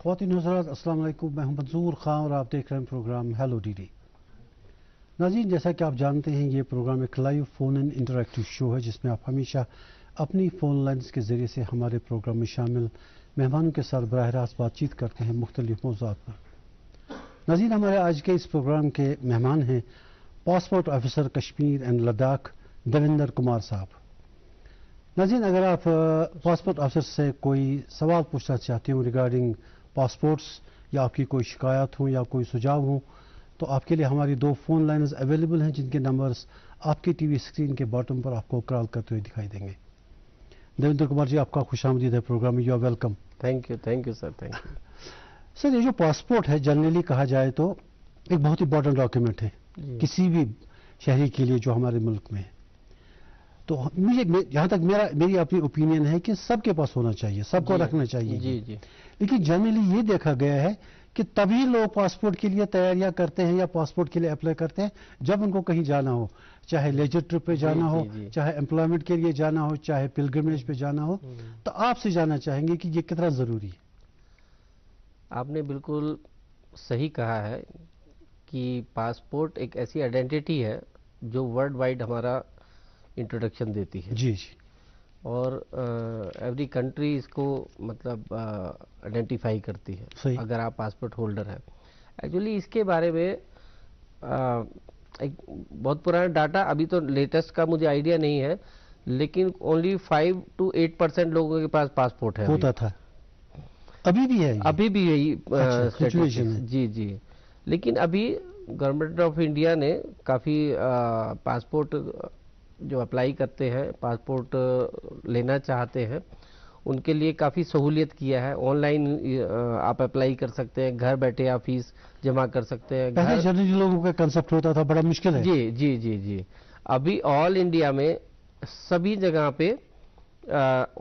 ख़वातीन हज़रात, अस्सलाम वालेकुम। मैं हूं मंजूर खान और आप देख रहे हैं प्रोग्राम हेलो डीडी। नाज़रीन, जैसा कि आप जानते हैं, ये प्रोग्राम एक लाइव फ़ोन इन इंटरैक्टिव शो है जिसमें आप हमेशा अपनी फ़ोन लाइन्स के ज़रिए से हमारे प्रोग्राम में शामिल मेहमानों के साथ बराह रास्त बातचीत करते हैं मुख्तलिफ मौज़ूआत पर। नाज़रीन, हमारे आज के इस प्रोग्राम के मेहमान हैं passport officer Kashmir and Ladakh Devendra Kumar साहब। नाज़रीन, अगर आप पासपोर्ट ऑफिसर से कोई सवाल पूछना चाहते हो रिगार्डिंग पासपोर्ट्स या आपकी कोई शिकायत हो या कोई सुझाव हो, तो आपके लिए हमारी 2 फ़ोन लाइन्स अवेलेबल हैं जिनके नंबर्स आपकी टीवी स्क्रीन के बॉटम पर आपको कॉल करते हुए दिखाई देंगे। देवेंद्र कुमार जी, आपका खुशामदीद है प्रोग्राम में। You are welcome. Thank you sir, thank you. Sir, ये जो पासपोर्ट है जनरली कहा जाए तो एक बहुत इंपॉर्टेंट डॉक्यूमेंट है किसी भी शहरी के लिए जो हमारे मुल्क में है। तो मुझे जहाँ तक मेरी अपनी ओपिनियन है कि सबके पास होना चाहिए, सबको रखना चाहिए। जी। लेकिन जनरली ये देखा गया है कि तभी लोग पासपोर्ट के लिए तैयारियां करते हैं या पासपोर्ट के लिए अप्लाई करते हैं जब उनको कहीं जाना हो, चाहे लेजर ट्रिप पे जाना हो, चाहे एम्प्लॉयमेंट के लिए जाना हो, चाहे पिलग्रिमेज पे जाना हो। तो आपसे जानना चाहेंगे कि ये कितना ज़रूरी है। आपने बिल्कुल सही कहा है कि पासपोर्ट एक ऐसी आइडेंटिटी है जो वर्ल्ड वाइड हमारा इंट्रोडक्शन देती है। जी। और एवरी कंट्री इसको मतलब आइडेंटिफाई करती है अगर आप पासपोर्ट होल्डर हैं। एक्चुअली इसके बारे में एक बहुत पुराना डाटा, अभी तो लेटेस्ट का मुझे आइडिया नहीं है, लेकिन ओनली 5 to 8% लोगों के पास पासपोर्ट है। होता था, अभी भी है, अभी भी यही सिचुएशन है। जी। लेकिन अभी गवर्नमेंट ऑफ इंडिया ने काफ़ी पासपोर्ट जो अप्लाई करते हैं, पासपोर्ट लेना चाहते हैं, उनके लिए काफ़ी सहूलियत किया है। ऑनलाइन आप अप्लाई कर सकते हैं, घर बैठे आप फीस जमा कर सकते हैं। पहले जनरली लोगों का कंसेप्ट होता था बड़ा मुश्किल है। जी। अभी ऑल इंडिया में सभी जगह पे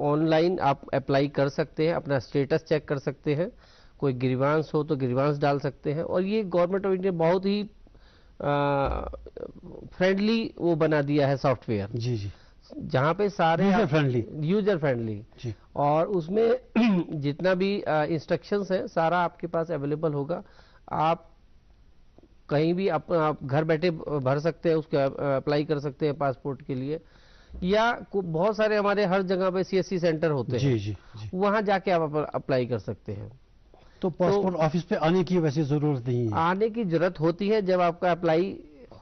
ऑनलाइन आप अप्लाई कर सकते हैं, अपना स्टेटस चेक कर सकते हैं, कोई ग्रीवांस हो तो ग्रीवांस डाल सकते हैं। और ये गवर्नमेंट ऑफ इंडिया बहुत ही फ्रेंडली वो बना दिया है सॉफ्टवेयर। जी। जहाँ पे सारे यूजर फ्रेंडली और उसमें जितना भी इंस्ट्रक्शंस हैं सारा आपके पास अवेलेबल होगा। आप कहीं भी आप घर बैठे भर सकते हैं, उसके अप्लाई कर सकते हैं पासपोर्ट के लिए। या बहुत सारे हमारे हर जगह पे CSC सेंटर होते हैं, जी। वहां जाके आप अप्लाई कर सकते हैं। तो पासपोर्ट ऑफिस पे आने की वैसे जरूरत नहीं है। आने की जरूरत होती है जब आपका अप्लाई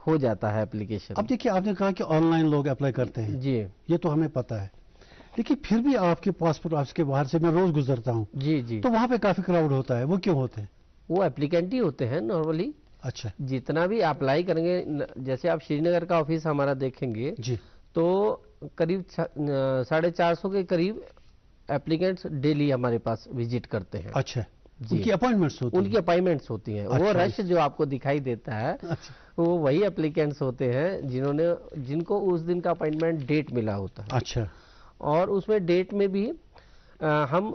हो जाता है एप्लीकेशन। अब देखिए, आपने कहा कि ऑनलाइन लोग अप्लाई करते हैं, जी, ये तो हमें पता है, लेकिन फिर भी आपके पासपोर्ट ऑफिस के बाहर से मैं रोज गुजरता हूँ। जी। तो वहाँ पे काफी क्राउड होता है, वो क्यों होते हैं? वो एप्लीकेंट ही होते हैं नॉर्मली। अच्छा। जितना भी अप्लाई करेंगे, जैसे आप श्रीनगर का ऑफिस हमारा देखेंगे जी, तो करीब 450 के करीब एप्लीकेंट्स डेली हमारे पास विजिट करते हैं। अच्छा। उनकी अपॉइंटमेंट्स होती हैं। वो रश जो आपको दिखाई देता है वो वही एप्लीकेंट्स होते हैं जिनको उस दिन का अपॉइंटमेंट डेट मिला होता है। अच्छा। और उसमें डेट में भी हम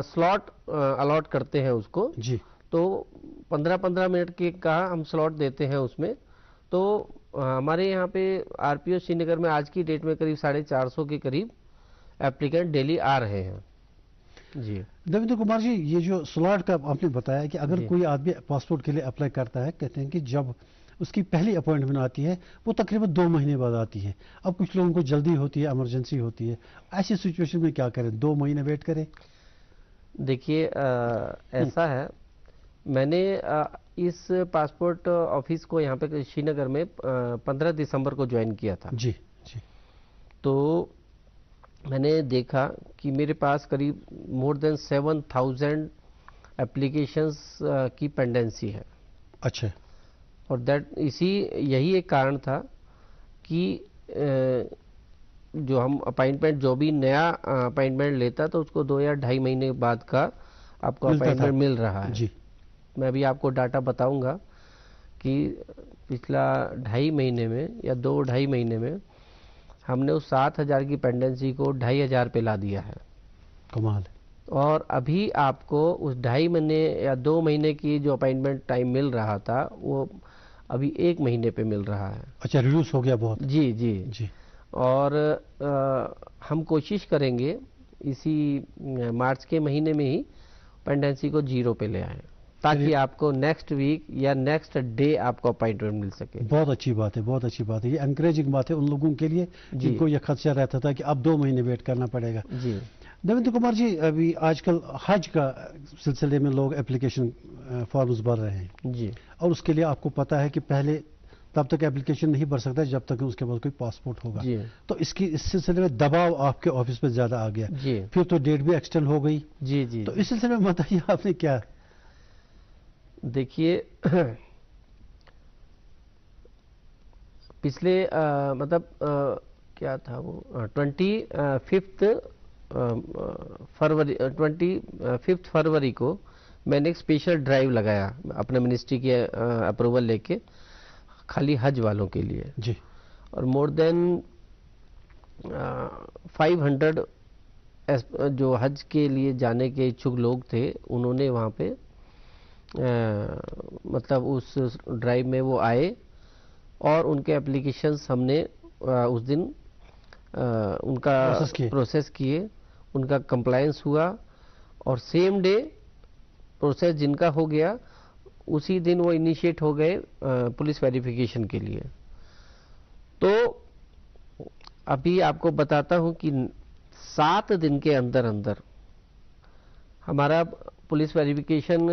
स्लॉट अलॉट करते हैं उसको। जी। तो 15-15 मिनट के का हम स्लॉट देते हैं उसमें। तो हमारे यहाँ पे RPO श्रीनगर में आज की डेट में करीब 450 के करीब एप्लीकेंट डेली आ रहे हैं। जी देवेंद्र कुमार जी, ये जो स्लॉट का आपने बताया कि अगर कोई आदमी पासपोर्ट के लिए अप्लाई करता है, कहते हैं कि जब उसकी पहली अपॉइंटमेंट आती है वो तकरीबन 2 महीने बाद आती है। अब कुछ लोगों को जल्दी होती है, इमरजेंसी होती है, ऐसी सिचुएशन में क्या करें? 2 महीने वेट करें? देखिए, ऐसा है, मैंने इस पासपोर्ट ऑफिस को यहाँ पे श्रीनगर में 15 दिसंबर को ज्वाइन किया था। जी। तो मैंने देखा कि मेरे पास करीब मोर देन 7,000 एप्लीकेशंस की पेंडेंसी है। अच्छा। और यही एक कारण था कि जो हम अपॉइंटमेंट, जो भी नया अपॉइंटमेंट लेता तो उसको 2 या 2.5 महीने बाद का आपको अपॉइंटमेंट मिल रहा है। जी। मैं अभी आपको डाटा बताऊंगा कि पिछला 2.5 महीने में या 2-2.5 महीने में हमने उस 7,000 की पेंडेंसी को 2,500 पे ला दिया है। कमाल है। और अभी आपको उस 2.5 महीने या 2 महीने की जो अपॉइंटमेंट टाइम मिल रहा था वो अभी 1 महीने पे मिल रहा है। अच्छा, रिड्यूस हो गया बहुत। जी। और हम कोशिश करेंगे इसी मार्च के महीने में ही पेंडेंसी को 0 पे ले आए, ताकि आपको नेक्स्ट वीक या नेक्स्ट डे आपको अपॉइंटमेंट मिल सके। बहुत अच्छी बात है, बहुत अच्छी बात है। ये एनकरेजिंग बात है उन लोगों के लिए जिनको ये खदशा रहता था कि अब 2 महीने वेट करना पड़ेगा। जी देवेंद्र कुमार जी, अभी आजकल हज का सिलसिले में लोग एप्लीकेशन फॉर्म्स भर रहे हैं जी, और उसके लिए आपको पता है कि पहले तब तक एप्लीकेशन नहीं भर सकता जब तक उसके पास कोई पासपोर्ट होगा जी। तो इस सिलसिले में दबाव आपके ऑफिस पे ज्यादा आ गया जी, फिर तो डेट भी एक्सटेंड हो गई। जी जी। तो इस सिलसिले में बताइए आपने क्या। देखिए पिछले मतलब क्या था वो 25 फरवरी को मैंने एक स्पेशल ड्राइव लगाया अपने मिनिस्ट्री के अप्रूवल लेके, खाली हज वालों के लिए जी। और मोर देन 500 जो हज के लिए जाने के इच्छुक लोग थे उन्होंने वहाँ पे मतलब उस ड्राइव में वो आए और उनके एप्लीकेशंस हमने उस दिन उनका प्रोसेस किए, उनका कंप्लायंस हुआ और सेम डे प्रोसेस जिनका हो गया उसी दिन वो इनिशिएट हो गए पुलिस वेरिफिकेशन के लिए। तो अभी आपको बताता हूं कि 7 दिन के अंदर अंदर हमारा पुलिस वेरिफिकेशन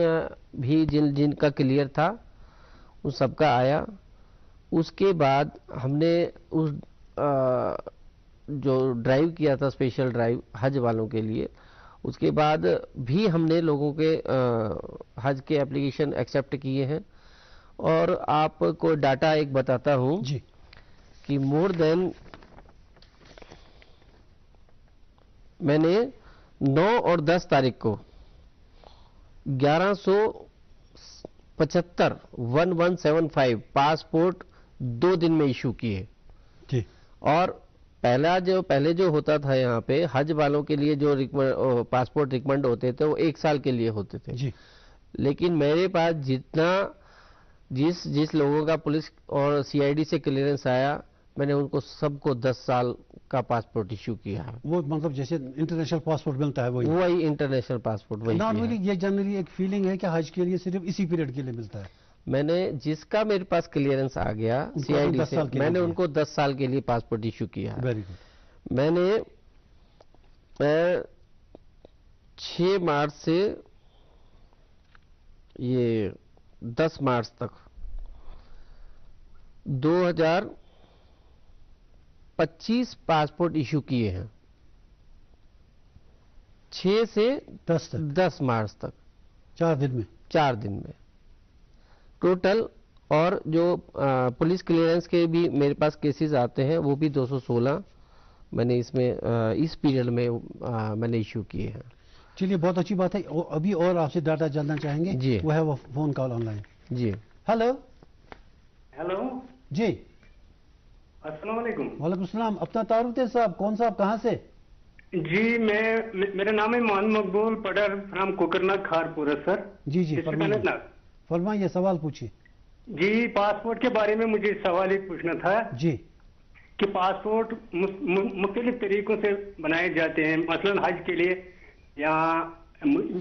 भी जिनका क्लियर था उन सबका आया। उसके बाद हमने उस जो ड्राइव किया था स्पेशल ड्राइव हज वालों के लिए, उसके बाद भी हमने लोगों के हज के एप्लीकेशन एक्सेप्ट किए हैं। और आपको डाटा एक बताता हूं जी कि मोर देन मैंने 9 और 10 तारीख को 1175 पासपोर्ट 2 दिन में इशू किए जी। और पहले जो होता था यहाँ पे हज वालों के लिए जो पासपोर्ट रिकमेंड होते थे वो 1 साल के लिए होते थे जी। लेकिन मेरे पास जिस लोगों का पुलिस और सीआईडी से क्लियरेंस आया मैंने उनको सबको 10 साल का पासपोर्ट इश्यू किया है। वो मतलब जैसे इंटरनेशनल पासपोर्ट मिलता है वही इंटरनेशनल पासपोर्ट वही। नॉर्मली ये जनरली एक फीलिंग है कि हज के लिए सिर्फ इसी पीरियड के लिए मिलता है। मैंने जिसका मेरे पास क्लियरेंस आ गया सीआईडी से मैंने उनको 10 साल के लिए पासपोर्ट इश्यू किया। Very good. मैंने 6 मार्च से ये 10 मार्च तक 2025 पासपोर्ट इशू किए हैं 6 से 10 मार्च तक 4 दिन में टोटल। और जो पुलिस क्लियरेंस के भी मेरे पास केसेस आते हैं वो भी 216 मैंने इसमें इस पीरियड में मैंने इशू किए हैं। चलिए बहुत अच्छी बात है। अभी और आपसे डाटा जानना चाहेंगे जी। वो है वो फोन कॉल ऑनलाइन। जी हेलो जी। अस्सलाम वालेकुम। वालेकुम सलाम। अपना तारुफ है साहब, कौन साहब कहाँ से? जी मेरा नाम है मोहम्मद मकबूल पडर फ्रॉम कोकरनाग खारपुरा सर। जी जी फरमाइए सवाल पूछिए। जी पासपोर्ट के बारे में मुझे सवाल एक पूछना था जी कि पासपोर्ट मुख्तलिफ तरीकों से बनाए जाते हैं, मसलन हज के लिए या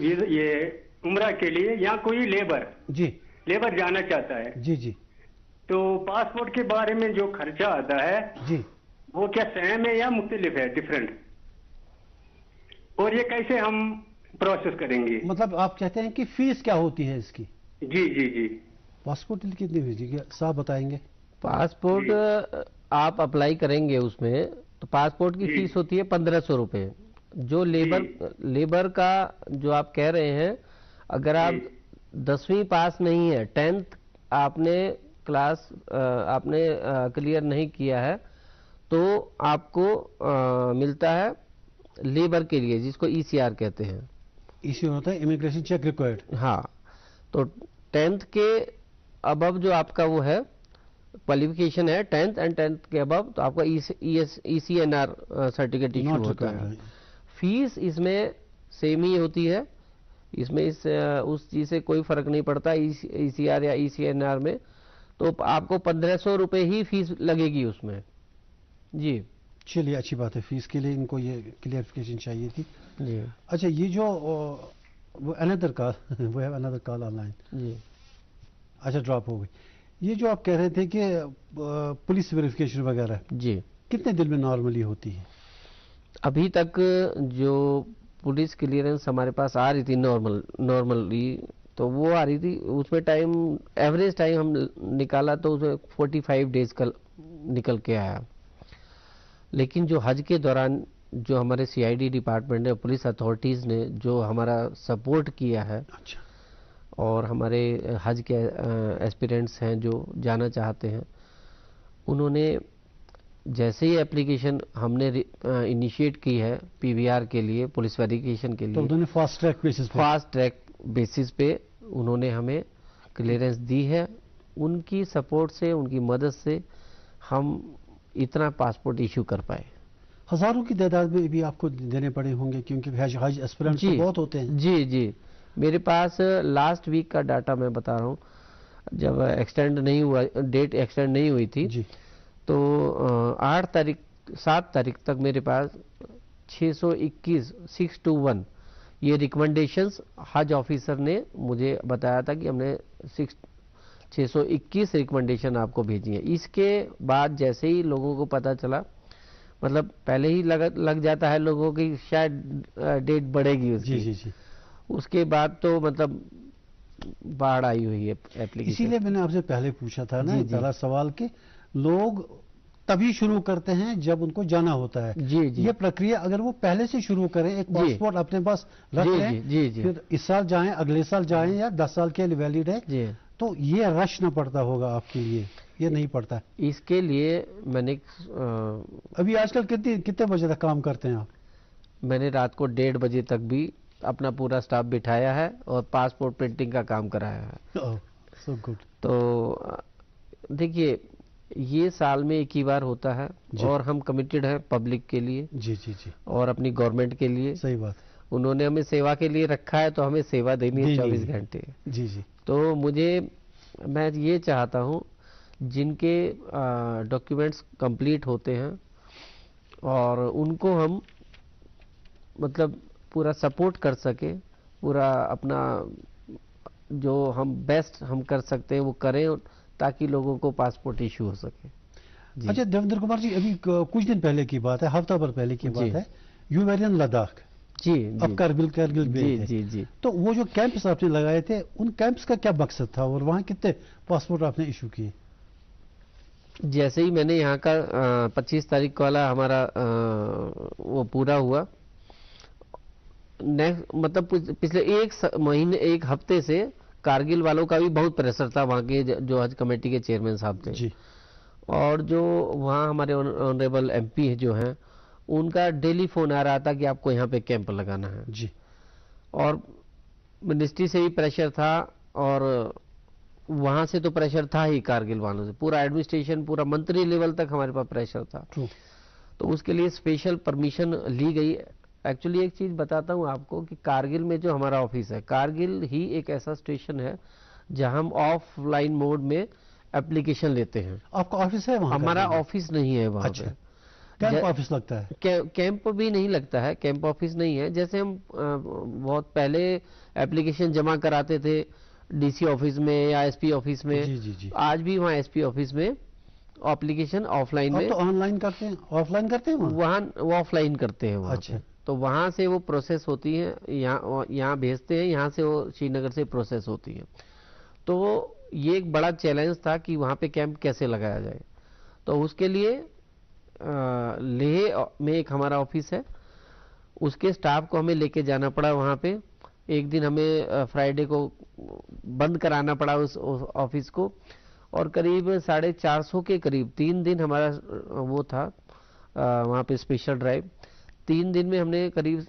ये उम्रा के लिए या कोई लेबर जाना चाहता है। जी जी। तो पासपोर्ट के बारे में जो खर्चा आता है जी वो क्या सेम है या मुख्तलिफ है, डिफरेंट, और ये कैसे हम प्रोसेस करेंगे? मतलब आप कहते हैं कि फीस क्या होती है इसकी? जी जी जी। पासपोर्ट कितनी फीस साहब बताएंगे? पासपोर्ट आप अप्लाई करेंगे उसमें तो पासपोर्ट की फीस होती है 1500 रुपये। जो लेबर का जो आप कह रहे हैं, अगर आप 10वीं पास नहीं है, 10th आपने क्लास आपने क्लियर नहीं किया है तो आपको मिलता है लेबर के लिए, जिसको ईसीआर कहते हैं। ईसीआर होता है इमिग्रेशन चेक रिक्वायर्ड। हाँ, तो 10th के अबव जो आपका वो है क्वालिफिकेशन है 10th एंड 10th के अबव, तो आपका ईसीएनआर सर्टिफिकेट इशू होता है। फीस इसमें सेम ही होती है, इसमें उस चीज से कोई फर्क नहीं पड़ता ईसीआर या ईसीएनआर में। तो आपको 1500 रुपये ही फीस लगेगी उसमें। जी चलिए अच्छी बात है। फीस के लिए इनको ये क्लियरिफिकेशन चाहिए थी। जी। अच्छा, ये जो वो अनदर कॉल, वो है अनदर कॉल ऑनलाइन जी। अच्छा, ड्रॉप हो गई। ये जो आप कह रहे थे कि पुलिस वेरिफिकेशन वगैरह जी कितने दिन में नॉर्मली होती है? अभी तक जो पुलिस क्लियरेंस हमारे पास आ रही थी नॉर्मली, तो वो आ रही थी, उसमें टाइम एवरेज टाइम हम निकाला तो उसमें 45 डेज का निकल के आया। लेकिन जो हज के दौरान जो हमारे CID डिपार्टमेंट ने, पुलिस अथॉरिटीज़ ने जो हमारा सपोर्ट किया है, अच्छा, और हमारे हज के एस्पिरेंट्स हैं जो जाना चाहते हैं, उन्होंने जैसे ही एप्लीकेशन हमने इनिशिएट की है PVR के लिए, पुलिस वेरिफिकेशन के लिए, तो उन्होंने फास्ट ट्रैक बेसिस पे उन्होंने हमें क्लियरेंस दी है। उनकी सपोर्ट से, उनकी मदद से हम इतना पासपोर्ट इशू कर पाए। हजारों की तादाद में भी आपको देने पड़े होंगे, क्योंकि हज एस्पिरेंट्स तो बहुत होते हैं। जी जी, मेरे पास लास्ट वीक का डाटा मैं बता रहा हूँ, जब एक्सटेंड नहीं हुआ, डेट एक्सटेंड नहीं हुई थी जी, तो 7 तारीख तक मेरे पास 621 ये रिकमेंडेशंस हज ऑफिसर ने मुझे बताया था कि हमने 621 रिकमेंडेशन आपको भेजी है। इसके बाद जैसे ही लोगों को पता चला, मतलब पहले ही लग जाता है लोगों की शायद डेट बढ़ेगी उसकी, जी जी, उसके बाद तो मतलब बाढ़ आई हुई है एप्लीकेशन। इसीलिए मैंने आपसे पहले पूछा था ना, पहला सवाल कि लोग तभी शुरू करते हैं जब उनको जाना होता है। जी जी, ये प्रक्रिया अगर वो पहले से शुरू करें, एक पासपोर्ट अपने पास रख लें, जी जी, फिर इस साल जाएं, अगले साल जाएं, या 10 साल के लिए वैलिड है जी, तो ये रश ना पड़ता होगा आपके लिए, ये नहीं पड़ता। इसके लिए मैंने अभी आजकल कितने बजे तक काम करते हैं आप? मैंने रात को 1:30 बजे तक भी अपना पूरा स्टाफ बिठाया है और पासपोर्ट प्रिंटिंग का काम कराया है। So good. तो देखिए, ये साल में एक ही बार होता है और हम कमिटेड हैं पब्लिक के लिए जी जी जी, और अपनी गवर्नमेंट के लिए। सही बात। उन्होंने हमें सेवा के लिए रखा है, तो हमें सेवा देनी है 24 घंटे। जी जी, तो मैं ये चाहता हूँ जिनके डॉक्यूमेंट्स कंप्लीट होते हैं और उनको हम मतलब पूरा सपोर्ट कर सके, पूरा अपना जो हम बेस्ट हम कर सकते हैं वो करें, ताकि लोगों को पासपोर्ट इशू हो सके। अच्छा देवेंद्र कुमार जी, अभी कुछ दिन पहले की बात है, हफ्ता भर पहले की बात है, यू वेर इन लद्दाख। जी, अब कारगिल जी जी जी, तो वो जो कैंप्स आपने लगाए थे, उन कैंप्स का क्या मकसद था और वहाँ कितने पासपोर्ट आपने इशू किए? जैसे ही मैंने यहाँ का 25 तारीख वाला हमारा वो पूरा हुआ, नेक्स्ट मतलब पिछले एक महीने, एक हफ्ते से कारगिल वालों का भी बहुत प्रेशर था, वहाँ के जो हज कमेटी के चेयरमैन साहब थे जी, और जो वहाँ हमारे ऑनरेबल MP जो हैं, उनका डेली फोन आ रहा था कि आपको यहाँ पे कैंप लगाना है जी, और मिनिस्ट्री से भी प्रेशर था और वहाँ से तो प्रेशर था ही, कारगिल वालों से, पूरा एडमिनिस्ट्रेशन, पूरा मंत्री लेवल तक हमारे पास प्रेशर था। तो उसके लिए स्पेशल परमिशन ली गई। एक्चुअली एक चीज बताता हूँ आपको कि कारगिल में जो हमारा ऑफिस है, कारगिल ही एक ऐसा स्टेशन है जहां हम ऑफलाइन मोड में एप्लीकेशन लेते हैं। आपका ऑफिस है वहां? हमारा ऑफिस नहीं है वहां पे। कैंप ऑफिस लगता है? कैंप भी नहीं लगता है, कैंप ऑफिस नहीं है। जैसे हम बहुत पहले एप्लीकेशन जमा कराते थे DC ऑफिस में या SP ऑफिस में, जी जी जी, आज भी वहाँ SP ऑफिस में एप्लीकेशन ऑफलाइन में, तो ऑनलाइन करते हैं, ऑफलाइन करते हैं वहाँ वो ऑफलाइन करते हैं वहाँ। अच्छा, तो वहाँ से वो प्रोसेस होती है, यहाँ भेजते हैं, यहाँ से वो श्रीनगर से प्रोसेस होती है। तो ये एक बड़ा चैलेंज था कि वहाँ पे कैंप कैसे लगाया जाए। तो उसके लिए लेह में एक हमारा ऑफिस है, उसके स्टाफ को हमें लेके जाना पड़ा वहाँ पे। एक दिन हमें फ्राइडे को बंद कराना पड़ा उस ऑफिस को, और करीब 450 के करीब 3 दिन हमारा वो था वहाँ पे स्पेशल ड्राइव। 3 दिन में हमने करीब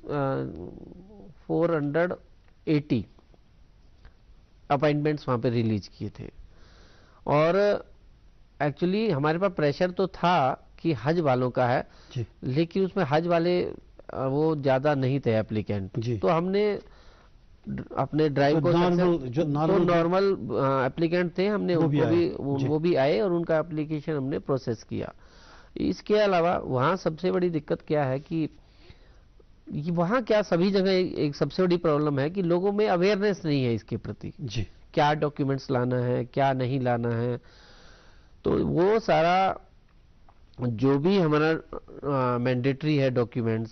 480 अपॉइंटमेंट्स वहाँ पे रिलीज किए थे। और एक्चुअली हमारे पास प्रेशर तो था कि हज वालों का है, लेकिन उसमें हज वाले वो ज़्यादा नहीं थे एप्लीकेंट, तो हमने अपने ड्राइव को नॉर्मल एप्लीकेंट थे, हमने वो भी आए और उनका एप्लीकेशन हमने प्रोसेस किया। इसके अलावा वहाँ सबसे बड़ी दिक्कत क्या है कि वहाँ क्या सभी जगह एक सबसे बड़ी प्रॉब्लम है कि लोगों में अवेयरनेस नहीं है इसके प्रति जी, क्या डॉक्यूमेंट्स लाना है क्या नहीं लाना है। तो वो सारा जो भी हमारा मैंडेटरी है डॉक्यूमेंट्स,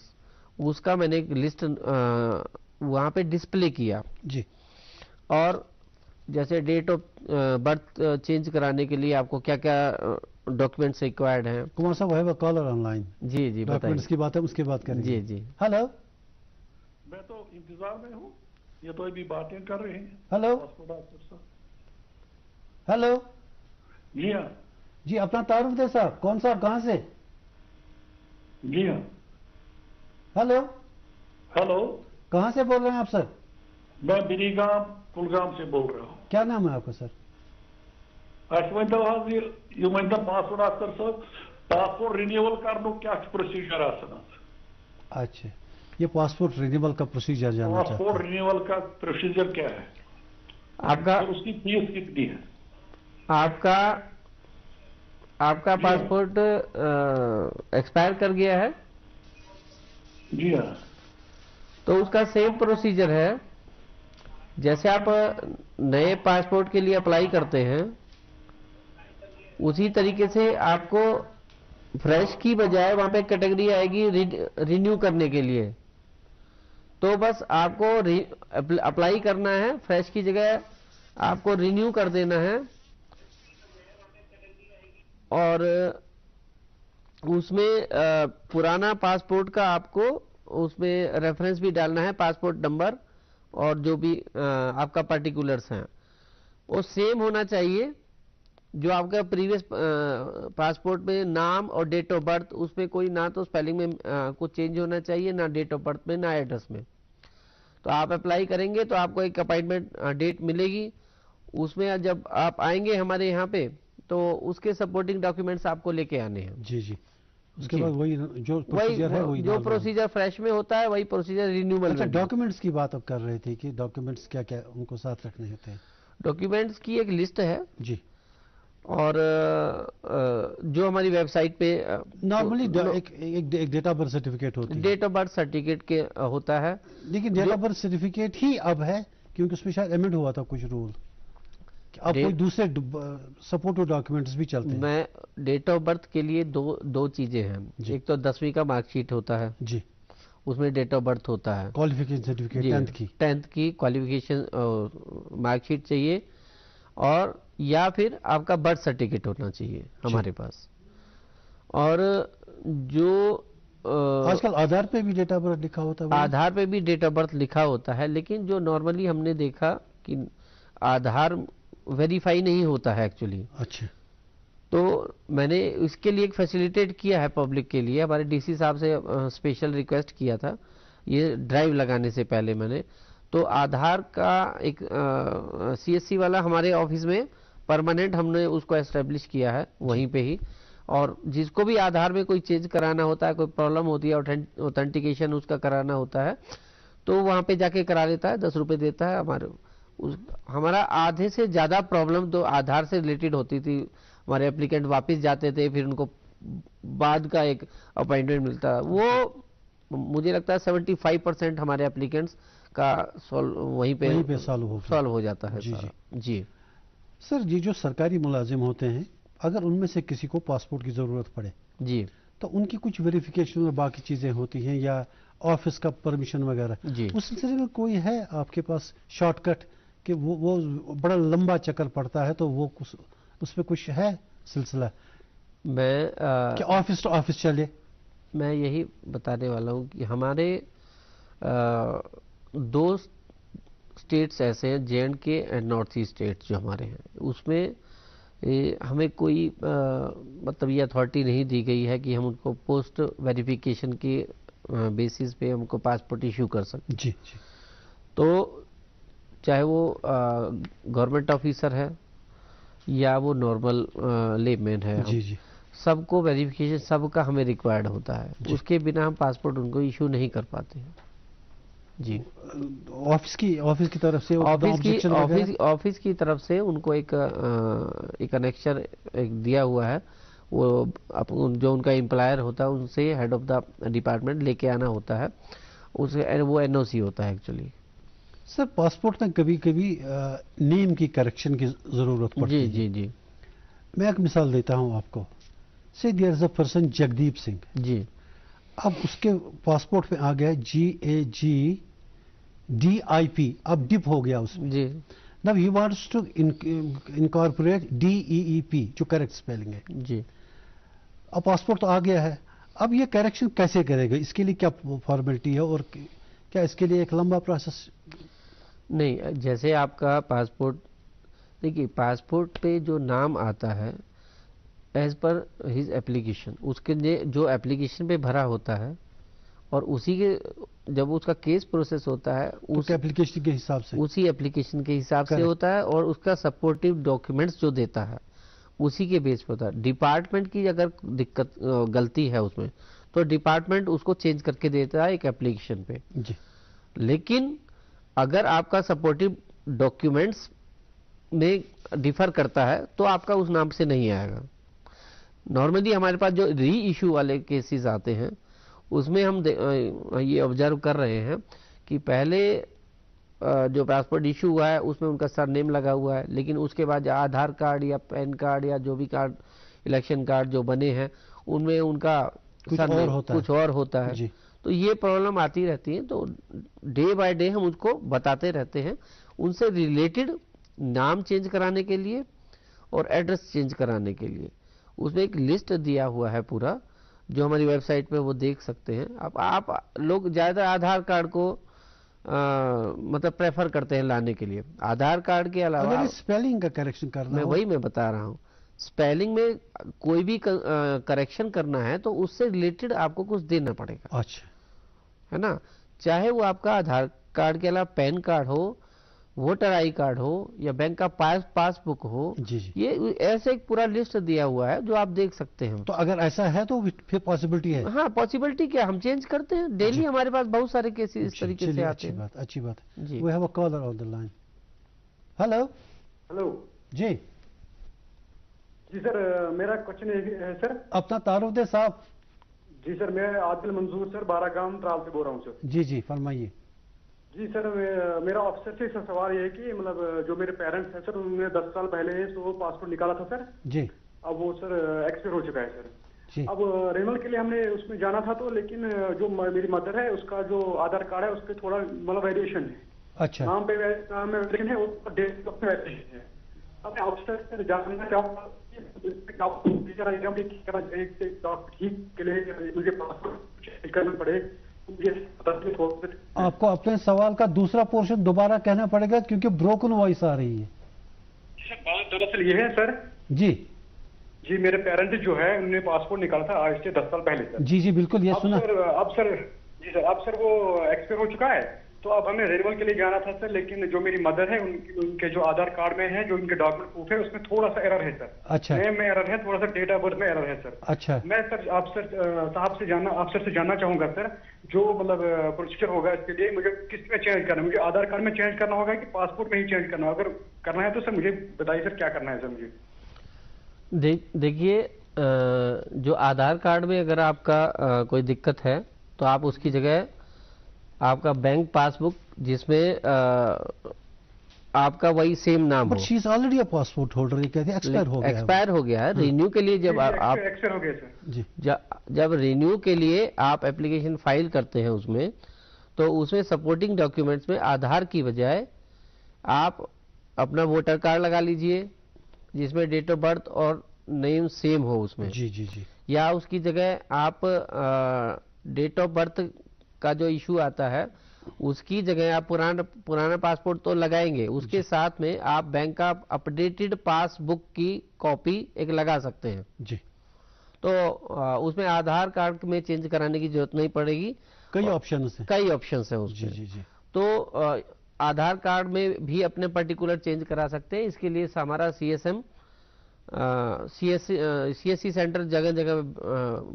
उसका मैंने एक लिस्ट वहाँ पे डिस्प्ले किया जी। और जैसे डेट ऑफ बर्थ चेंज कराने के लिए आपको क्या क्या डॉक्यूमेंट्स रिक्वायर्ड हैं। कुमार साहब है कॉलर ऑनलाइन। जी जी, डॉक्यूमेंट्स की बात है, उसके बात करेंगे। जी जी। हेलो, मैं तो इंतजार में हूँ, ये तो अभी बातें कर रहे हैं। Hello hello. जी हाँ जी, अपना तारुफ दे साहब, कौन साहब, कहाँ से? जी हाँ। हेलो हेलो, कहाँ से बोल रहे हैं आप सर? मैं बिरीगाम कुलगाम से बोल रहा हूँ। क्या नाम है आपका सर? पासपोर्ट आकर सर, पासपोर्ट रिन्यूअल करने क्या प्रोसीजर आसान? अच्छा, ये पासपोर्ट रिन्यूअल का प्रोसीजर जानना चाहते हैं? पासपोर्ट रिन्यूअल का प्रोसीजर क्या है आपका? उसकी फीस कितनी है? आपका पासपोर्ट एक्सपायर कर गया है? जी हाँ। तो उसका सेम प्रोसीजर है जैसे आप नए पासपोर्ट के लिए अप्लाई करते हैं, उसी तरीके से आपको फ्रेश की बजाय वहां पे कैटेगरी आएगी रिन्यू करने के लिए। तो बस आपको अप्लाई करना है, फ्रेश की जगह आपको रिन्यू कर देना है और उसमें पुराना पासपोर्ट का आपको उसमें रेफरेंस भी डालना है, पासपोर्ट नंबर और जो भी आपका पर्टिकुलर्स हैं वो सेम होना चाहिए। जो आपका प्रीवियस पासपोर्ट में नाम और डेट ऑफ बर्थ, उसमें कोई ना तो स्पेलिंग में कुछ चेंज होना चाहिए, ना डेट ऑफ बर्थ में, ना एड्रेस में। तो आप अप्लाई करेंगे तो आपको एक अपॉइंटमेंट डेट मिलेगी, उसमें जब आप आएंगे हमारे यहाँ पे तो उसके सपोर्टिंग डॉक्यूमेंट्स आपको लेके आने हैं। जी जी। उसके बाद वही जो प्रोसीजर है वही जो प्रोसीजर फ्रेश में होता है वही प्रोसीजर रिन्यूअल। अच्छा, डॉक्यूमेंट्स की बात आप कर रहे थे कि डॉक्यूमेंट्स क्या क्या उनको साथ रखने होते हैं? डॉक्यूमेंट्स की एक लिस्ट है जी, और जो हमारी वेबसाइट पे नॉर्मली एक डेट ऑफ बर्थ सर्टिफिकेट होती है। डेट ऑफ बर्थ सर्टिफिकेट के होता है, लेकिन डेट ऑफ बर्थ सर्टिफिकेट ही अब है क्योंकि उसमें शायद अमेंड हुआ था कुछ रूल, अब कोई दूसरे सपोर्टिव डॉक्यूमेंट्स भी चलते हैं। मैं डेट ऑफ बर्थ के लिए दो चीजें हैं। एक तो 10वीं का मार्कशीट होता है जी, उसमें डेट ऑफ बर्थ होता है। क्वालिफिकेशन सर्टिफिकेट 10th की क्वालिफिकेशन मार्कशीट चाहिए, और या फिर आपका बर्थ सर्टिफिकेट होना चाहिए हमारे पास। और जो आजकल आधार पे भी डेट ऑफ बर्थ लिखा होता है। आधार पे भी डेट ऑफ बर्थ लिखा होता है, लेकिन जो नॉर्मली हमने देखा कि आधार वेरीफाई नहीं होता है एक्चुअली। अच्छा, तो मैंने इसके लिए एक फैसिलिटेट किया है पब्लिक के लिए, हमारे डीसी साहब से स्पेशल रिक्वेस्ट किया था ये ड्राइव लगाने से पहले मैंने। तो आधार का एक सीएससी वाला हमारे ऑफिस में परमानेंट हमने उसको एस्टेब्लिश किया है वहीं पे ही, और जिसको भी आधार में कोई चेंज कराना होता है, कोई प्रॉब्लम होती है, ऑथेंटिकेशन उसका कराना होता है, तो वहां पे जाके करा लेता है, 10 रुपए देता है। हमारा आधे से ज्यादा प्रॉब्लम तो आधार से रिलेटेड होती थी। हमारे एप्लीकेंट वापस जाते थे, फिर उनको बाद का एक अपॉइंटमेंट मिलता है। वो मुझे लगता है 75% हमारे एप्लीकेंट्स का वहीं पे सॉल्व हो जाता है। जी जी जी सर, ये जो सरकारी मुलाजिम होते हैं, अगर उनमें से किसी को पासपोर्ट की जरूरत पड़े जी, तो उनकी कुछ वेरिफिकेशन और बाकी चीजें होती हैं या ऑफिस का परमिशन वगैरह, उस सिलसिले में कोई है आपके पास शॉर्टकट कि वो बड़ा लंबा चक्कर पड़ता है, तो वो उसमें कुछ है सिलसिला? मैं कि ऑफिस टू ऑफिस चले? मैं यही बताने वाला हूँ कि हमारे 2 स्टेट्स ऐसे हैं, जे&के एंड नॉर्थ ईस्ट स्टेट्स जो हमारे हैं, उसमें हमें कोई मतलब ये अथॉरिटी नहीं दी गई है कि हम उनको पोस्ट वेरिफिकेशन के बेसिस पे हमको पासपोर्ट इशू कर सकते। जी जी। तो चाहे वो गवर्नमेंट ऑफिसर है या वो नॉर्मल लेमैन है, जी जी, सबको वेरिफिकेशन सबका हमें रिक्वायर्ड होता है, उसके बिना हम पासपोर्ट उनको इशू नहीं कर पाते हैं। जी, ऑफिस की तरफ से ऑफिस की तरफ से उनको एक कनेक्शन एक दिया हुआ है, वो जो उनका एम्प्लॉयर होता है उनसे हेड ऑफ द डिपार्टमेंट लेके आना होता है, उसे वो एनओसी होता है एक्चुअली। सर पासपोर्ट में कभी कभी नेम की करेक्शन की जरूरत पड़ती है। जी जी। मैं एक मिसाल देता हूं आपको। Say there is a person Jagdeep Singh ji, अब उसके पासपोर्ट पे आ गया GAGDIP, अब डिप हो गया उसमें जी। Now he wants to incorporate DEEP जो करेक्ट स्पेलिंग है जी। अब पासपोर्ट तो आ गया है, अब ये करेक्शन कैसे करेगा, इसके लिए क्या फॉर्मेलिटी है और क्या इसके लिए एक लंबा प्रोसेस? नहीं, जैसे आपका पासपोर्ट, देखिए पासपोर्ट पे जो नाम आता है एज पर हिज एप्लीकेशन, उसके लिए जो एप्लीकेशन पे भरा होता है और उसी के जब उसका केस प्रोसेस होता है उस एप्लीकेशन के हिसाब से, उसी एप्लीकेशन के हिसाब से होता है और उसका सपोर्टिव डॉक्यूमेंट्स जो देता है उसी के बेस पर होता है। डिपार्टमेंट की अगर दिक्कत गलती है उसमें तो डिपार्टमेंट उसको चेंज करके देता है एक एप्लीकेशन पे जी। लेकिन अगर आपका सपोर्टिव डॉक्यूमेंट्स में डिफर करता है तो आपका उस नाम से नहीं आएगा। नॉर्मली हमारे पास जो री इशू वाले केसेस आते हैं उसमें हम ये ऑब्जर्व कर रहे हैं कि पहले जो पासपोर्ट इशू हुआ है उसमें उनका सरनेम लगा हुआ है, लेकिन उसके बाद आधार कार्ड या पैन कार्ड या जो भी कार्ड, इलेक्शन कार्ड जो बने हैं उनमें उनका कुछ और होता है। तो ये प्रॉब्लम आती रहती है, तो डे बाय डे हम उसको बताते रहते हैं। उनसे रिलेटेड नाम चेंज कराने के लिए और एड्रेस चेंज कराने के लिए उसमें एक लिस्ट दिया हुआ है पूरा, जो हमारी वेबसाइट पे वो देख सकते हैं। अब आप लोग ज़्यादा आधार कार्ड को मतलब प्रेफर करते हैं लाने के लिए। आधार कार्ड के अलावा स्पेलिंग का करेक्शन करना, वही मैं बता रहा हूँ, स्पेलिंग में कोई भी करेक्शन करना है तो उससे रिलेटेड आपको कुछ देना पड़ेगा। अच्छा, है ना, चाहे वो आपका आधार कार्ड के अलावा पैन कार्ड हो, वोटर आई कार्ड हो या बैंक का पासबुक हो। जी जी। ये ऐसे एक पूरा लिस्ट दिया हुआ है जो आप देख सकते हैं। तो अगर ऐसा है तो फिर पॉसिबिलिटी है? हाँ, पॉसिबिलिटी क्या, हम चेंज करते हैं डेली। हमारे पास बहुत सारे केसेस इस तरीके से आते हैं। अच्छी बात जी। We have a caller on the line. Hello. Hello जी जी सर, मेरा क्वेश्चन है सर। अपना तारुफ दे साहब। जी सर, मैं आदिल मंजूर सर बारागाम त्राल से बोल रहा हूँ सर। जी जी फरमाइए। जी सर, मेरा ऑफिसर से सवाल ये है कि मतलब जो मेरे पेरेंट्स हैं सर, उन्होंने 10 साल पहले तो पासपोर्ट निकाला था सर जी। अब वो सर एक्सपायर हो चुका है सर जी। अब रिन्यूअल के लिए हमने उसमें जाना था, तो लेकिन जो मेरी मदर है उसका जो आधार कार्ड है उस पर थोड़ा मतलब वेरिएशन है। अच्छा। नाम पे वेरिएशन है, वो डेट ऑफ वेरिएशन है। अब मैं ऑफिसर से जानना चाहूँगा ठीक के लिए मुझे पासपोर्ट चेंज करना पड़े। आपको अपने सवाल का दूसरा पोर्शन दोबारा कहना पड़ेगा क्योंकि ब्रोकन वॉइस आ रही है। बात दरअसल ये है सर। जी जी, मेरे पेरेंट्स जो है उन्होंने पासपोर्ट निकाला था आज से 10 साल पहले सर। जी जी बिल्कुल, ये सुना। अब सर जी सर, अब सर वो एक्सपायर हो चुका है, तो अब हमें रिन्यूअल के लिए जाना था सर। लेकिन जो मेरी मदर है उनके जो आधार कार्ड में है, जो उनके डॉक्यूमेंट प्रूफ है, उसमें थोड़ा सा एरर है सर। अच्छा। नेम में एरर है, थोड़ा सा डेट ऑफ बर्थ में एरर है सर। अच्छा। मैं सर अफसर से जानना चाहूंगा सर, जो मतलब प्रोसीजर होगा इसके लिए मुझे किस में चेंज करना है? मुझे आधार कार्ड में चेंज करना होगा कि पासपोर्ट में ही चेंज करना होगा? अगर करना है तो सर मुझे बताइए सर, क्या करना है सर मुझे? देखिए, जो आधार कार्ड में अगर आपका कोई दिक्कत है तो आप उसकी जगह आपका बैंक पासबुक जिसमें आपका वही सेम नाम हो। She is already a passport holder, ये कहते हैं एक्सपायर हो गया है। रिन्यू के लिए जब आप एक्सपायर हो गया सर जी, जब रिन्यू के लिए आप एप्लीकेशन फाइल करते हैं उसमें, तो उसमें सपोर्टिंग डॉक्यूमेंट्स में आधार की बजाय आप अपना वोटर कार्ड लगा लीजिए जिसमें डेट ऑफ बर्थ और नेम सेम हो उसमें। जी जी जी। या उसकी जगह आप डेट ऑफ बर्थ का जो इशू आता है उसकी जगह आप पुराना पासपोर्ट तो लगाएंगे, उसके साथ में आप बैंक का अपडेटेड पासबुक की कॉपी एक लगा सकते हैं जी। तो उसमें आधार कार्ड में चेंज कराने की जरूरत नहीं पड़ेगी। कई ऑप्शंस हैं उसमें। जी जी। तो आधार कार्ड में भी अपने पर्टिकुलर चेंज करा सकते हैं। इसके लिए हमारा CSC सेंटर जगह जगह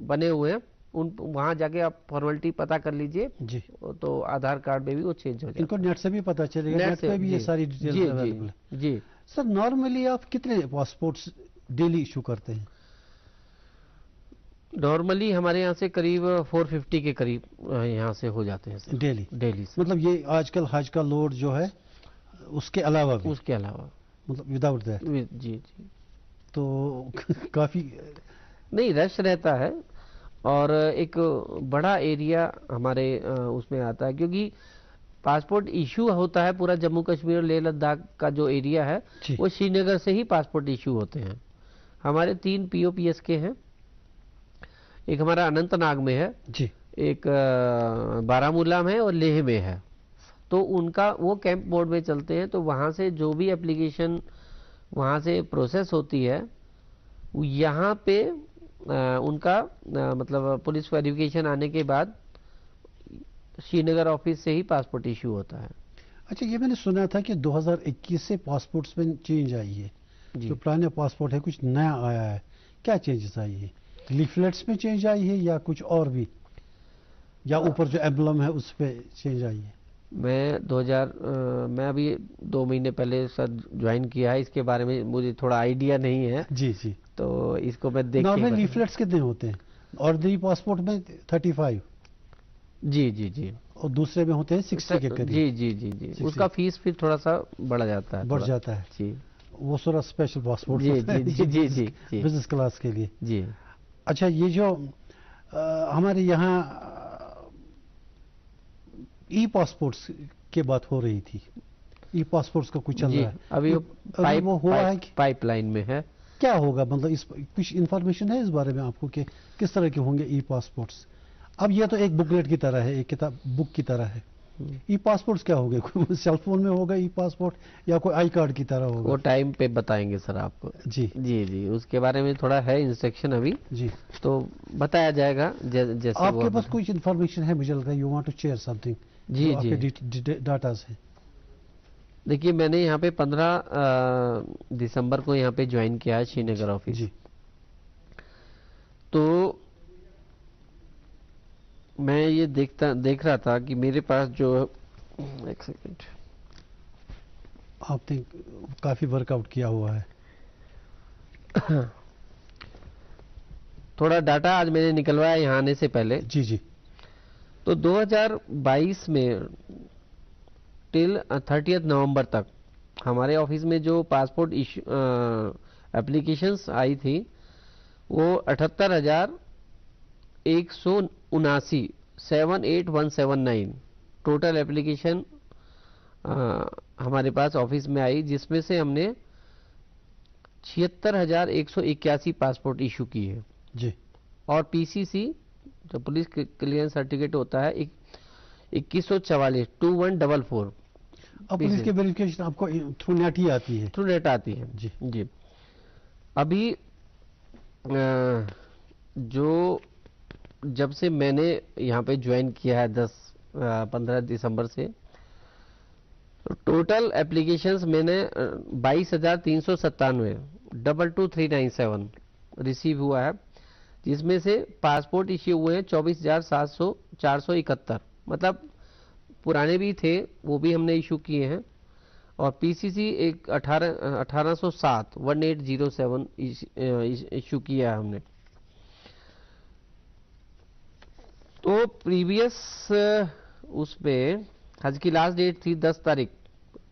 बने हुए हैं, वहां जाके आप फॉर्मेलिटी पता कर लीजिए जी, तो आधार कार्ड में भी वो चेंज हो जाएगा। इनको नेट से भी पता चलेगा, नेट पे भी ये सारी डिटेल्स अवेलेबल है। जी सर, नॉर्मली आप कितने पासपोर्ट्स डेली इशू करते हैं? नॉर्मली हमारे यहाँ से करीब 450 के करीब यहाँ से हो जाते हैं सर। डेली से। मतलब ये आजकल हज का लोड जो है उसके अलावा भी? उसके अलावा मतलब विदाउट दैट? जी जी। तो काफी नहीं रश रहता है, और एक बड़ा एरिया हमारे उसमें आता है, क्योंकि पासपोर्ट इशू होता है पूरा जम्मू कश्मीर और लेह लद्दाख का जो एरिया है वो श्रीनगर से ही पासपोर्ट इशू होते हैं। हमारे 3 POPS के हैं, एक हमारा अनंतनाग में है जी, एक बारामूला में और लेह में है। तो उनका वो कैंप बोर्ड में चलते हैं, तो वहाँ से जो भी एप्लीकेशन वहाँ से प्रोसेस होती है यहाँ पे उनका मतलब पुलिस वेरिफिकेशन आने के बाद श्रीनगर ऑफिस से ही पासपोर्ट इशू होता है। अच्छा, ये मैंने सुना था कि 2021 से पासपोर्ट्स में चेंज आई है। जो पुराने पासपोर्ट है कुछ नया आया है, क्या चेंजेस आई है? लीफलेट्स में चेंज आई है या कुछ और भी, या ऊपर जो एम्बलम है उस पे चेंज आई है? मैं अभी 2 महीने पहले सर ज्वाइन किया है, इसके बारे में मुझे थोड़ा आइडिया नहीं है। जी जी। तो इसको मैं देख के नॉर्मल लीफलेट्स कितने होते हैं? ऑर्डिनरी पासपोर्ट में 35? जी जी जी। और दूसरे में होते हैं 60 के करीब? जी जी जी जी। उसका फीस फिर थोड़ा सा बढ़ जाता है। बढ़ जाता है जी। वो थोड़ा स्पेशल पासपोर्ट जी जी जी जी जी बिजनेस क्लास के लिए। जी। अच्छा, ये जो हमारे यहाँ ई पासपोर्ट्स की बात हो रही थी, ई पासपोर्ट्स का कुछ चल रहा है अभी वो हुआ है कि पाइपलाइन में है? क्या होगा, मतलब इस कुछ इंफॉर्मेशन है इस बारे में आपको कि किस तरह के होंगे ई पासपोर्ट्स? अब ये तो एक बुकलेट की तरह है, एक किताब बुक की तरह है। ई पासपोर्ट्स क्या होंगे? सेल फोन में होगा ई पासपोर्ट या कोई आई कार्ड की तरह होगा? वो टाइम पे बताएंगे सर आपको। जी जी जी, उसके बारे में थोड़ा है इंस्ट्रक्शन अभी जी, तो बताया जाएगा जैसे आपके पास कुछ इंफॉर्मेशन है, मुझे लगता है you want to share something. जी जी, डाटा है। देखिए मैंने यहाँ पे 15 दिसंबर को यहाँ पे ज्वाइन किया है श्रीनगर ऑफिस जी। तो मैं ये देख रहा था कि मेरे पास जो एक सेकंड, आपने काफी वर्कआउट किया हुआ है। थोड़ा डाटा आज मैंने निकलवाया यहाँ आने से पहले। जी जी। तो 2022 में टिल 30 नवंबर तक हमारे ऑफिस में जो पासपोर्ट एप्लीकेशंस आई थी वो 78,179 78179 टोटल एप्लीकेशन हमारे पास ऑफिस में आई, जिसमें से हमने 76,181 पासपोर्ट इशू किए हैं जी। और पीसीसी जो पुलिस क्लियरेंस सर्टिफिकेट होता है 2144 2144। अब पुलिस की वेरिफिकेशन आपको थ्रू नेट ही आती है? थ्रू नेट आती है जी जी। अभी जो जब से मैंने यहाँ पे ज्वाइन किया है 15 दिसंबर से, तो टोटल एप्लीकेशंस मैंने 22,397 22397 रिसीव हुआ है, जिसमें से पासपोर्ट इश्यू हुए हैं 24,471, मतलब पुराने भी थे वो भी हमने इशू किए हैं, और पीसीसी एक 1807 इशू किया है हमने। तो प्रीवियस उसमें हज की लास्ट डेट थी 10 तारीख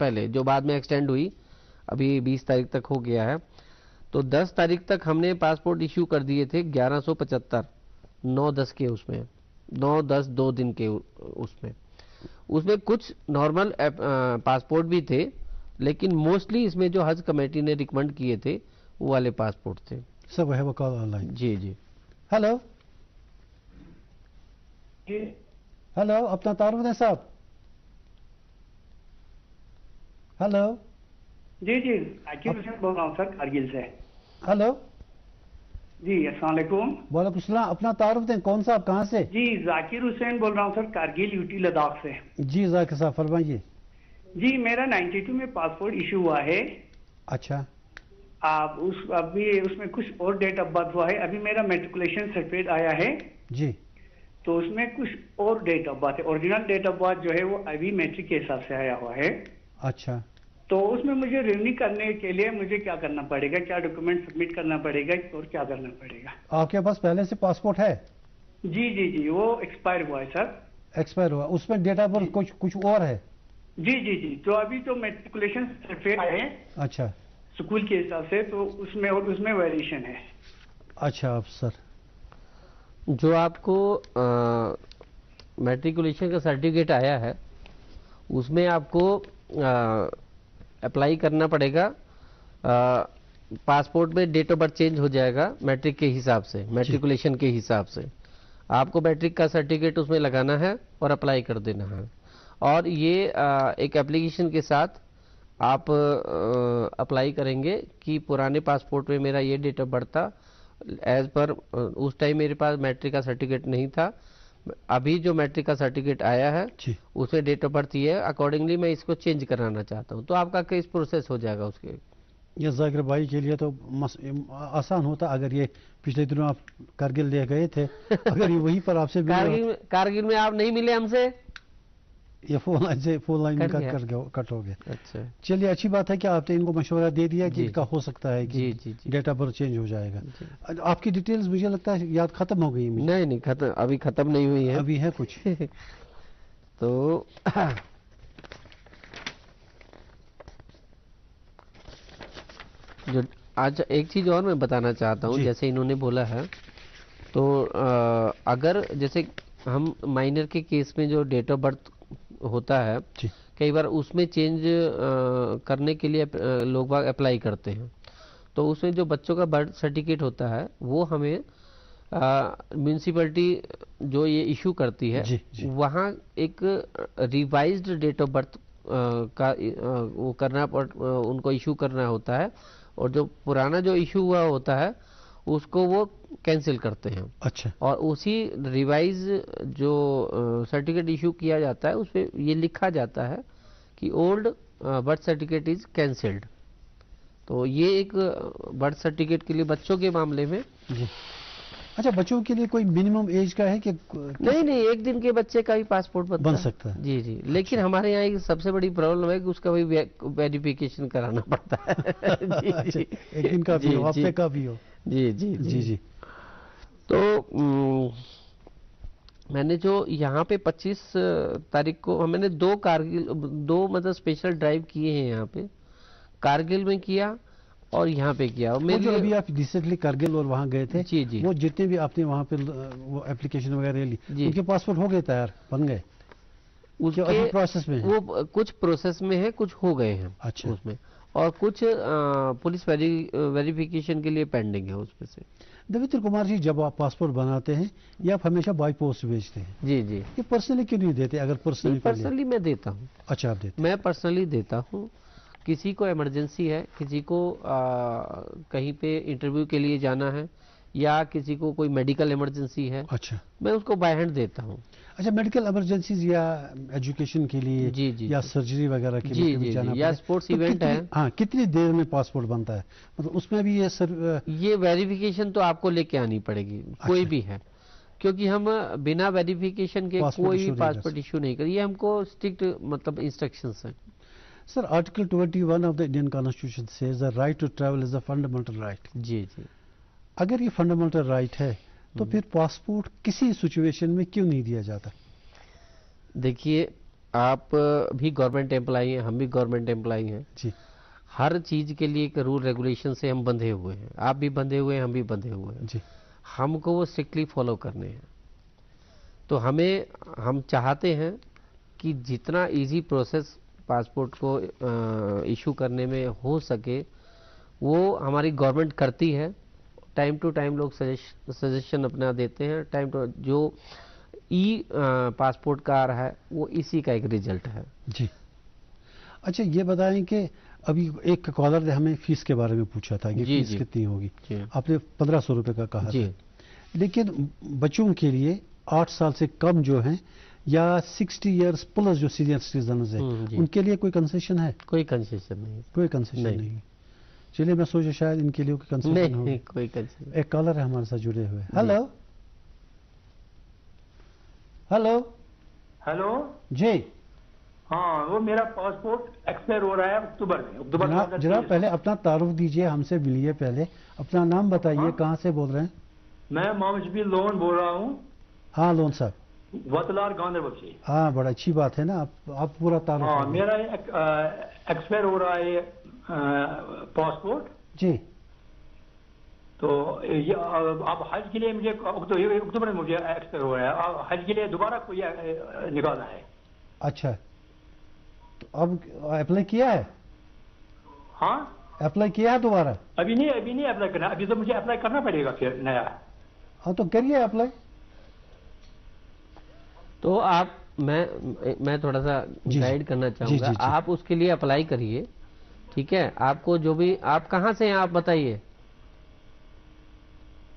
पहले, जो बाद में एक्सटेंड हुई, अभी 20 तारीख तक हो गया है। तो 10 तारीख तक हमने पासपोर्ट इशू कर दिए थे 1175 9-10 के, उसमें 9-10 2 दिन के उसमें कुछ नॉर्मल पासपोर्ट भी थे, लेकिन मोस्टली इसमें जो हज कमेटी ने रिकमेंड किए थे वो वाले पासपोर्ट थे। सब है वो कॉल ऑनलाइन। जी जी। हेलो हेलो, अपना तारुफ दें साहब। हेलो जी जी, जाकिर हुसैन बोल रहा हूँ सर, कारगिल से। हेलो जी, अस्सलाम वालेकुम। वालेकुम सलाम, अपना तारुफ दें, कौन सा, आप कहाँ से? जी, जाकिर हुसैन बोल रहा हूँ सर, कारगिल यूटी लद्दाख से। जी जाकिर साहब फरमाइए। जी, मेरा 92 में पासपोर्ट इशू हुआ है। अच्छा। आप अभी उसमें कुछ और डेट ऑफ बर्थ हुआ है, अभी मेरा मेट्रिकुलेशन सर्टिफिकेट आया है जी, तो उसमें कुछ और डेट ऑफ बर्थ है। ओरिजिनल डेट ऑफ बर्थ जो है वो अभी मैट्रिक के हिसाब से आया हुआ है। अच्छा। तो उसमें मुझे रिन्यू करने के लिए मुझे क्या करना पड़ेगा, क्या डॉक्यूमेंट सबमिट करना पड़ेगा और क्या करना पड़ेगा? आपके पास पहले से पासपोर्ट है? जी जी जी, वो एक्सपायर हुआ है सर। एक्सपायर हुआ, उसमें डेट ऑफ बर्थ कुछ और है? जी जी जी, तो अभी तो मेट्रिकुलेशन सर्टिफिकेट आए हैं। अच्छा, स्कूल के हिसाब से, तो उसमें वेरिएशन है। अच्छा सर, जो आपको मैट्रिकुलेशन का सर्टिफिकेट आया है उसमें आपको अप्लाई करना पड़ेगा। पासपोर्ट में डेट ऑफ बर्थ चेंज हो जाएगा मैट्रिक के हिसाब से, मैट्रिकुलेशन के हिसाब से। आपको मैट्रिक का सर्टिफिकेट उसमें लगाना है और अप्लाई कर देना है। और ये एक एप्लीकेशन के साथ आप अप्लाई करेंगे कि पुराने पासपोर्ट में मेरा ये डेट ऑफ बर्थ था, एज पर उस टाइम मेरे पास मैट्रिक का सर्टिफिकेट नहीं था, अभी जो मैट्रिक का सर्टिफिकेट आया है उसमें डेट ऑफ बर्थ ये है, अकॉर्डिंगली मैं इसको चेंज कराना चाहता हूँ। तो आपका केस प्रोसेस हो जाएगा उसके। ये जाकिर भाई के लिए तो आसान होता अगर ये पिछले दिनों आप कारगिल ले गए थे, अगर ये वहीं पर आपसे कारगिल में आप नहीं मिले हमसे, ये फोन लाइन कट हो गया। अच्छा, चलिए अच्छी बात है कि आपने इनको मशवरा दे दिया कि इनका हो सकता है कि डेट ऑफ बर्थ चेंज हो जाएगा। आपकी डिटेल्स मुझे लगता है याद खत्म हो गई। नहीं खत्म, अभी खत्म नहीं हुई है, अभी है कुछ। तो जो आज एक चीज और मैं बताना चाहता हूँ, जैसे इन्होंने बोला है, तो अगर जैसे हम माइनर के केस में जो डेट ऑफ बर्थ होता है, कई बार उसमें चेंज करने के लिए लोग बाग अप्लाई करते हैं, तो उसमें जो बच्चों का बर्थ सर्टिफिकेट होता है वो हमें म्यूनिसिपैलिटी जो ये इशू करती है, वहाँ एक रिवाइज्ड डेट ऑफ बर्थ का वो करना उनको इशू करना होता है, और जो पुराना जो इशू हुआ होता है उसको वो कैंसिल करते हैं। अच्छा, और उसी रिवाइज जो सर्टिफिकेट इशू किया जाता है उसपे ये लिखा जाता है कि old birth certificate is cancelled. तो ये एक बर्थ सर्टिफिकेट के लिए बच्चों के मामले में जी। अच्छा, बच्चों के लिए कोई मिनिमम एज का है कि नहीं, एक दिन के बच्चे का भी पासपोर्ट बन सकता है? जी जी। लेकिन अच्छा, हमारे यहाँ एक सबसे बड़ी प्रॉब्लम है कि उसका भी वेरिफिकेशन कराना पड़ता है। जी, अच्छा, एक दिन का भी हो, हफ्ते का भी हो। जी जी जी जी। तो मैंने जो यहाँ पे 25 तारीख को मैंने दो मतलब स्पेशल ड्राइव किए हैं यहाँ पे, कारगिल में किया और यहाँ पे किया। और जो अभी आप रिसेंटली कारगिल और वहाँ गए थे, जी जी, वो जितने भी आपने वहाँ पे वो एप्लीकेशन वगैरह ली, उनके पासपोर्ट हो गए तैयार, बन गए? उसके प्रोसेस में वो कुछ प्रोसेस में है, कुछ हो गए हैं। अच्छा, उसमें और कुछ पुलिस वेरिफिकेशन के लिए पेंडिंग है उसमें से। देवेंद्र कुमार जी, जब आप पासपोर्ट बनाते हैं या आप हमेशा बाई पोस्ट भेजते हैं? जी जी। ये पर्सनली क्यों नहीं देते? अगर पर्सनली मैं देता हूँ। अच्छा, आप देते? मैं पर्सनली देता हूँ। किसी को इमरजेंसी है, किसी को कहीं पे इंटरव्यू के लिए जाना है, या किसी को कोई मेडिकल इमरजेंसी है, अच्छा, मैं उसको बाय हैंड देता हूँ। अच्छा, मेडिकल इमरजेंसीज या एजुकेशन के लिए, जी जी, या सर्जरी वगैरह के लिए जी, जाना या स्पोर्ट्स इवेंट है, हाँ, कितनी देर में पासपोर्ट बनता है? मतलब उसमें भी ये वेरिफिकेशन तो आपको लेके आनी पड़ेगी। अच्छा, कोई भी है, क्योंकि हम बिना वेरिफिकेशन के कोई भी पासपोर्ट इशू नहीं करें, ये हमको स्ट्रिक्ट मतलब इंस्ट्रक्शंस हैं। Sir, article 21 of the Indian constitution says the right to travel is a fundamental right. जी जी। अगर ये फंडामेंटल राइट है तो फिर पासपोर्ट किसी सिचुएशन में क्यों नहीं दिया जाता? देखिए, आप भी गवर्नमेंट एम्प्लॉई हैं, हम भी गवर्नमेंट एम्प्लॉई हैं जी। हर चीज के लिए एक रूल रेगुलेशन से हम बंधे हुए हैं, आप भी बंधे हुए हैं, हम भी बंधे हुए हैं जी। हमको वो स्ट्रिक्टली फॉलो करने हैं। तो हम चाहते हैं कि जितना इजी प्रोसेस पासपोर्ट को इशू करने में हो सके वो हमारी गवर्नमेंट करती है। टाइम टू टाइम लोग सजेशन अपना देते हैं। टाइम टू जो पासपोर्ट का आ रहा है वो इसी का एक रिजल्ट है जी। अच्छा, ये बताएं कि अभी एक कॉलर ने हमें फीस के बारे में पूछा था कि फीस कितनी होगी। आपने 1500 रुपए का कहा था, लेकिन बच्चों के लिए 8 साल से कम जो हैं या 60 इयर्स प्लस जो सीनियर सिटीजन है उनके लिए कोई कंसेशन है? कोई कंसेशन नहीं। कोई कंसेशन नहीं। चलिए, मैं सोचा शायद इनके लिए कोई कंसेशन हो। कोई कंसेशन। एक कॉलर है हमारे साथ जुड़े हुए। हेलो हेलो हेलो जी, हाँ, वो मेरा पासपोर्ट एक्सपायर हो रहा है अक्टूबर में। जनाब पहले अपना तारुफ दीजिए, हमसे मिलिए, पहले अपना नाम बताइए। हाँ? कहाँ से बोल रहे हैं? मैं मोहम्मद शबीर लोन बोल रहा हूँ। हाँ लोन साहब, वतलार गांधरबल से। हाँ बड़ा अच्छी बात है ना, आप पूरा तारुफ। हाँ, मेरा एक्सपायर हो रहा है पासपोर्ट जी। तो ये अब हज के लिए मुझे अक्टूबर में मुझे एक्सपायर हो रहा है, हज के लिए दोबारा कोई निकालना है। अच्छा, तो अब अप्लाई किया है? हाँ, अप्लाई किया है दोबारा? अभी नहीं अप्लाई करना, अभी तो मुझे अप्लाई करना पड़ेगा फिर नया। हाँ तो करिए अप्लाई। तो आप मैं थोड़ा सा गाइड करना चाहूँगा। आप उसके लिए अप्लाई करिए, ठीक है? आपको जो भी, आप कहाँ से हैं आप बताइए।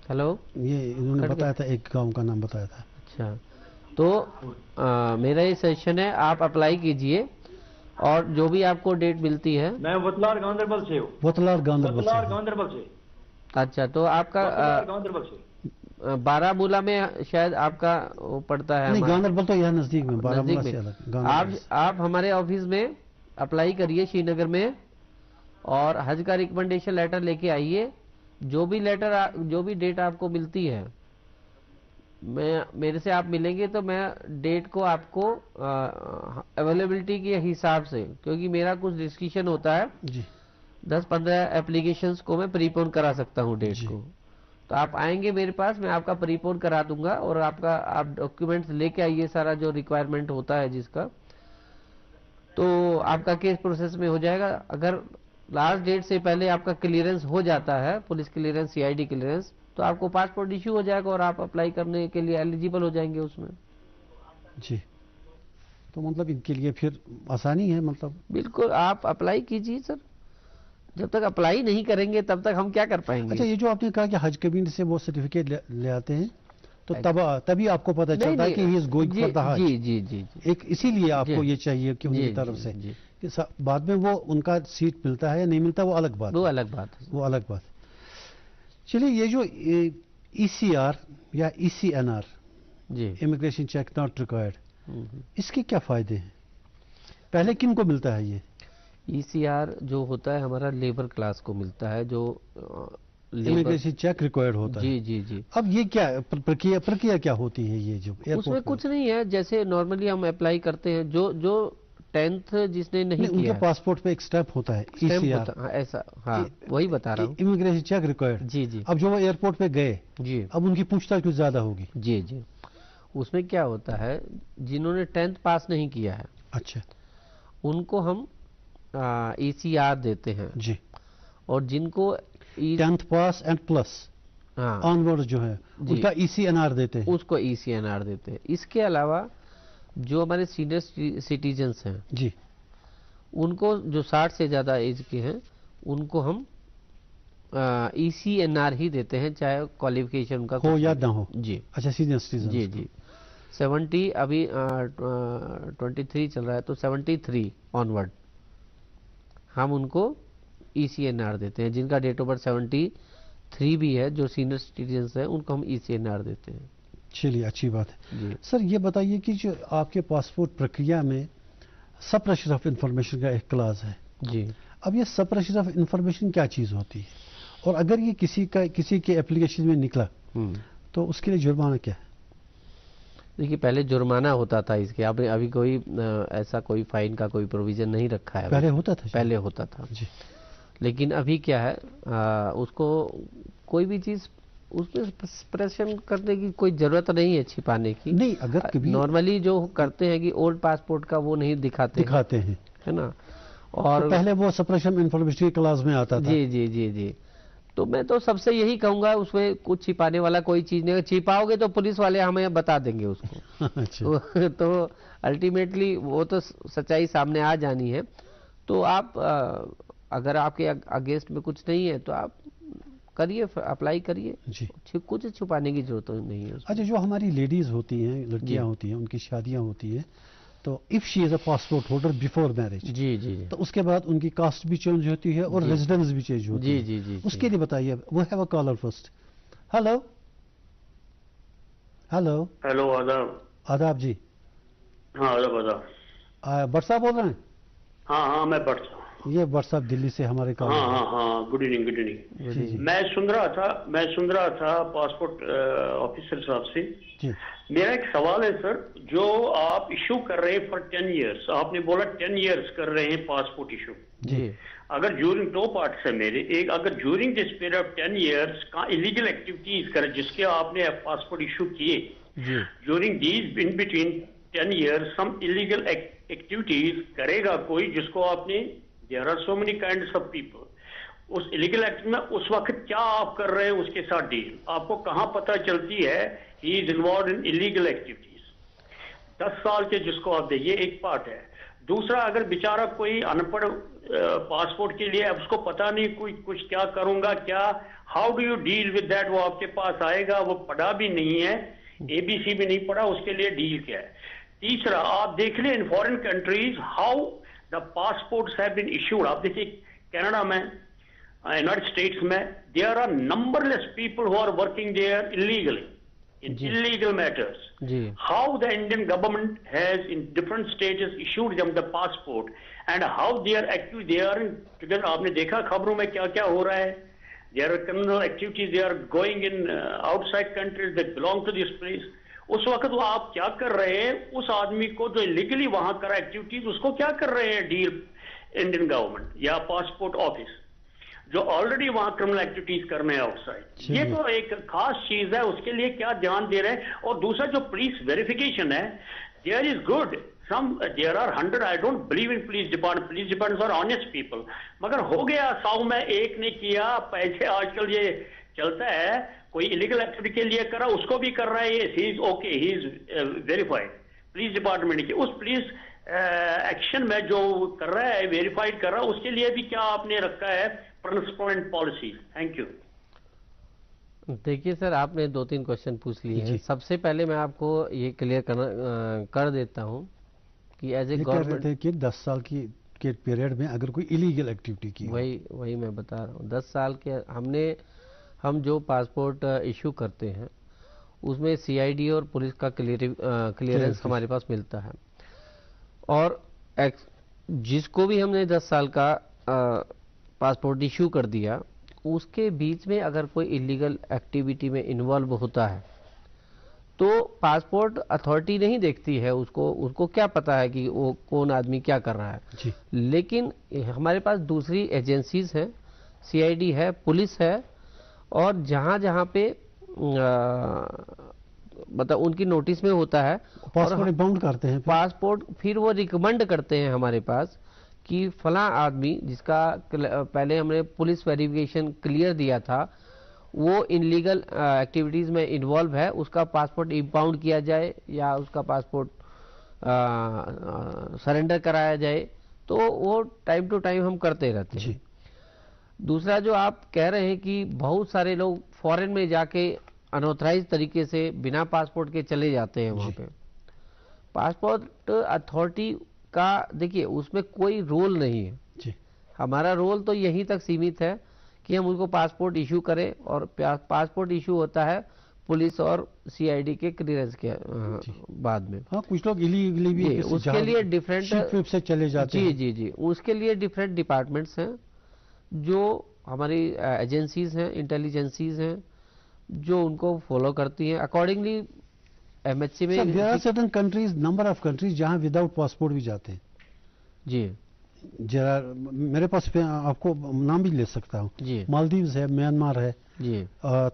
हेलो, ये इन्होंने बताया था, एक गांव का नाम बताया था। अच्छा, तो मेरा ये सजेशन है, आप अप्लाई कीजिए और जो भी आपको डेट मिलती है। मैं वतलार गांधरबल से हूँ। वतलार गांधरबल से। अच्छा, तो आपका गांधरबल से बारामूला में शायद आपका वो पड़ता है। नहीं, गांधरबल तो यहाँ नजदीक में, बारामूला से अलग। आप हमारे ऑफिस में अप्लाई करिए श्रीनगर में, और हज का रिकमेंडेशन लेटर लेके आइए। जो भी डेट आपको मिलती है, मेरे से आप मिलेंगे तो मैं डेट को आपको अवेलेबिलिटी के हिसाब से, क्योंकि मेरा कुछ डिस्कशन होता है जी, 10-15 एप्लीकेशंस को मैं प्रीपोन करा सकता हूँ डेट को। तो आप आएंगे मेरे पास, मैं आपका प्रीपोन करा दूंगा, और आप डॉक्यूमेंट्स लेके आइए, सारा जो रिक्वायरमेंट होता है जिसका, तो आपका केस प्रोसेस में हो जाएगा। अगर लास्ट डेट से पहले आपका क्लियरेंस हो जाता है, पुलिस क्लियरेंस, सीआईडी क्लियरेंस, तो आपको पासपोर्ट इश्यू हो जाएगा और आप अप्लाई करने के लिए एलिजिबल हो जाएंगे उसमें। जी, तो मतलब इनके लिए फिर आसानी है, मतलब बिल्कुल आप अप्लाई कीजिए सर। जब तक अप्लाई नहीं करेंगे तब तक हम क्या कर पाएंगे। अच्छा, ये जो आपने कहा कि हज कबीर से वो सर्टिफिकेट ले आते हैं, तो तभी आपको पता चलता है कि he is going for the हज। जी जी जी, एक इसीलिए आपको ये चाहिए कि उनकी तरफ से कि बाद में वो उनका सीट मिलता है या नहीं मिलता, वो अलग बात है। चलिए, ये जो ECR या ECNR, immigration check not required, इसके क्या फायदे हैं? पहले किन को मिलता है ये? ECR जो होता है हमारा लेबर क्लास को मिलता है, जो इमिग्रेशन चेक रिक्वायर्ड होता है। जी। अब ये क्या प्रक्रिया क्या होती है ये जो एयरपोर्ट? उसमें कुछ नहीं है, जैसे नॉर्मली हम अप्लाई करते हैं, जो 10th जिसने नहीं किया, उनके पासपोर्ट पे एक स्टैंप होता है ECR, ऐसा। हाँ, वही बता रहा हूँ, इमिग्रेशन चेक रिक्वायर्ड। जी। अब जो वो एयरपोर्ट पे गए, जी, अब उनकी पूछताछ कुछ ज्यादा होगी। जी। उसमें क्या होता है, जिन्होंने 10th पास नहीं किया है, अच्छा, उनको हम ECR देते हैं जी, और जिनको 10th pass and plus onward जो है उनका ECNR देते हैं, उसको ECNR देते हैं। इसके अलावा जो हमारे सीनियर सिटीजन्स हैं जी, उनको जो 60 से ज्यादा एज के हैं, उनको हम ECNR ही देते हैं, चाहे क्वालिफिकेशन का हो या ना हो। जी, अच्छा, सीनियर सिटीजन। जी 70, अभी 23 चल रहा है, तो 73 ऑनवर्ड हम उनको ECNR देते हैं। जिनका डेट ऑफ बर्थ 73 भी है, जो सीनियर सिटीजन्स हैं, उनको हम ECNR देते हैं। चलिए, अच्छी बात है जी। सर। ये बताइए कि जो आपके पासपोर्ट प्रक्रिया में सप्रेशन ऑफ इंफॉर्मेशन का एक क्लास है जी, अब ये सप्रेशन ऑफ इंफॉर्मेशन क्या चीज़ होती है, और अगर ये किसी के एप्लीकेशन में निकला तो उसके लिए जुर्माना क्या है? देखिए, पहले जुर्माना होता था इसके, अभी कोई ऐसा कोई फाइन का कोई प्रोविजन नहीं रखा है। पहले होता था जी। लेकिन अभी क्या है, उसको कोई भी चीज उसमें सप्रेशन करने की कोई जरूरत नहीं है, छिपाने की। नहीं, अगर कभी नॉर्मली जो करते हैं कि ओल्ड पासपोर्ट का वो नहीं दिखाते हैं, है ना। और तो पहले वो सप्रेशन इंफॉर्मेशन क्लास में आता था। जी। तो मैं तो सबसे यही कहूंगा, उसमें कुछ छिपाने वाला कोई चीज नहीं है। छिपाओगे तो पुलिस वाले हमें बता देंगे उसको। अच्छा। तो अल्टीमेटली वो तो सच्चाई सामने आ जानी है। तो आप अगर आपके अगेंस्ट में कुछ नहीं है तो आप करिए, अप्लाई करिए जी। कुछ छुपाने की जरूरत नहीं है। अच्छा, जो हमारी लेडीज होती हैं, लड़कियां होती हैं, उनकी शादियां होती हैं, तो if she is a passport holder before marriage, जी, तो उसके बाद उनकी कास्ट भी चेंज होती है और रेजिडेंस भी चेंज होती है। जी। उसके लिए बताइए। वो have a caller first. Hello. आदाब। आदाब जी। हाँ, आदाब। भट्ट साहब बोल रहे हैं? हाँ, मैं भट्ट साहब। ये भट्ट साहब दिल्ली से हमारे काम। हाँ, गुड इवनिंग। मैं सुन रहा था पासपोर्ट ऑफिसर साहब से। मेरा एक सवाल है सर, जो आप इशू कर रहे हैं फॉर 10 ईयर्स, आपने बोला 10 ईयर्स कर रहे हैं पासपोर्ट इशू जी। अगर ड्यूरिंग 2 पार्ट्स है मेरे, एक अगर during this period of 10 years का इलीगल एक्टिविटीज कर जिसके आपने पासपोर्ट इशू किए, during these in between 10 years some illegal activities करेगा कोई जिसको आपने, there are so many kinds of people, उस इलीगल एक्ट में उस वक्त क्या आप कर रहे हैं उसके साथ डील, आपको कहां पता चलती है he is involve in illegal activities? 10 साल के जिसको आप देखिए, एक पार्ट है। दूसरा, अगर बेचारा कोई अनपढ़ पासपोर्ट के लिए, अब उसको पता नहीं कोई कुछ क्या करूंगा क्या, how do you deal with that? वो आपके पास आएगा, वो पढ़ा भी नहीं है, एबीसी भी नहीं पढ़ा, उसके लिए डील क्या है? तीसरा, आप देख लें in foreign countries how the passports have been issued. आप देखिए कनाडा में, यूनाइटेड स्टेट्स में, there are numberless people who are working there illegally in illegal matters. How the Indian government has in different stages issued them the passport and how they are active, they are in together. आपने देखा खबरों में क्या क्या हो रहा है? There are criminal activities, they are going in outside countries that belong to this place. उस वक्त वो आप क्या कर रहे हैं? उस आदमी को जो इलीगली वहां कर एक्टिविटीज, उसको क्या कर रहे हैं डील इंडियन गवर्नमेंट या पासपोर्ट ऑफिस जो ऑलरेडी वहां क्रिमिनल एक्टिविटीज कर रहे हैं आउटसाइड? ये तो एक खास चीज है, उसके लिए क्या ध्यान दे रहे हैं? और दूसरा जो पुलिस वेरिफिकेशन है, there is good, some there are 100, I don't believe in police department are honest people, मगर हो गया 100 में एक ने किया, पैसे आजकल ये चलता है, कोई इलीगल एक्टिविटी के लिए करा, उसको भी कर रहा है, he is okay, he is verified police department की, उस पुलिस एक्शन में जो कर रहा है, वेरीफाइड कर रहा है, उसके लिए भी क्या आपने रखा है principle and policy? Thank you. देखिए सर, आपने 2-3 क्वेश्चन पूछ लिए हैं। सबसे पहले मैं आपको ये क्लियर कर देता हूं कि एज ए गवर्नमेंट कि 10 साल के पीरियड में अगर कोई इलीगल एक्टिविटी की, वही मैं बता रहा हूं। 10 साल के हम जो पासपोर्ट इशू करते हैं उसमें सीआईडी और पुलिस का क्लियरेंस हमारे पास मिलता है, और जिसको भी हमने 10 साल का पासपोर्ट इशू कर दिया, उसके बीच में अगर कोई इलीगल एक्टिविटी में इन्वॉल्व होता है तो पासपोर्ट अथॉरिटी नहीं देखती है उसको क्या पता है कि वो कौन आदमी क्या कर रहा है। लेकिन हमारे पास दूसरी एजेंसीज हैं, सीआईडी है, पुलिस है, और जहां पे मतलब उनकी नोटिस में होता है, पासपोर्ट बाउंड करते हैं, पासपोर्ट फिर वो रिकमेंड करते हैं हमारे पास कि फला आदमी जिसका पहले हमने पुलिस वेरिफिकेशन क्लियर दिया था, वो इनलीगल एक्टिविटीज में इन्वॉल्व है, उसका पासपोर्ट इंपाउंड किया जाए या उसका पासपोर्ट सरेंडर कराया जाए। तो वो टाइम टू टाइम हम करते रहते हैं। दूसरा, जो आप कह रहे हैं कि बहुत सारे लोग फॉरेन में जाके अनऑथराइज तरीके से बिना पासपोर्ट के चले जाते हैं वहां पे, पासपोर्ट अथॉरिटी का देखिए उसमें कोई रोल नहीं है जी। हमारा रोल तो यहीं तक सीमित है कि हम उनको पासपोर्ट इशू करें, और पासपोर्ट इशू होता है पुलिस और सीआईडी के क्लियरेंस के बाद में। हाँ, कुछ लोग इलीगली भी उसके लिए डिफरेंट से चले जाते हैं। जी, उसके लिए डिफरेंट डिपार्टमेंट्स हैं, जो हमारी एजेंसीज हैं, इंटेलिजेंसीज हैं, जो उनको फॉलो करती हैं अकॉर्डिंगली। एमएचसी में there are certain countries, number of countries जहां विदाउट पासपोर्ट भी जाते हैं जी। जरा मेरे पास आपको नाम भी ले सकता हूँ जी। मालदीव्स है, म्यांमार है जी,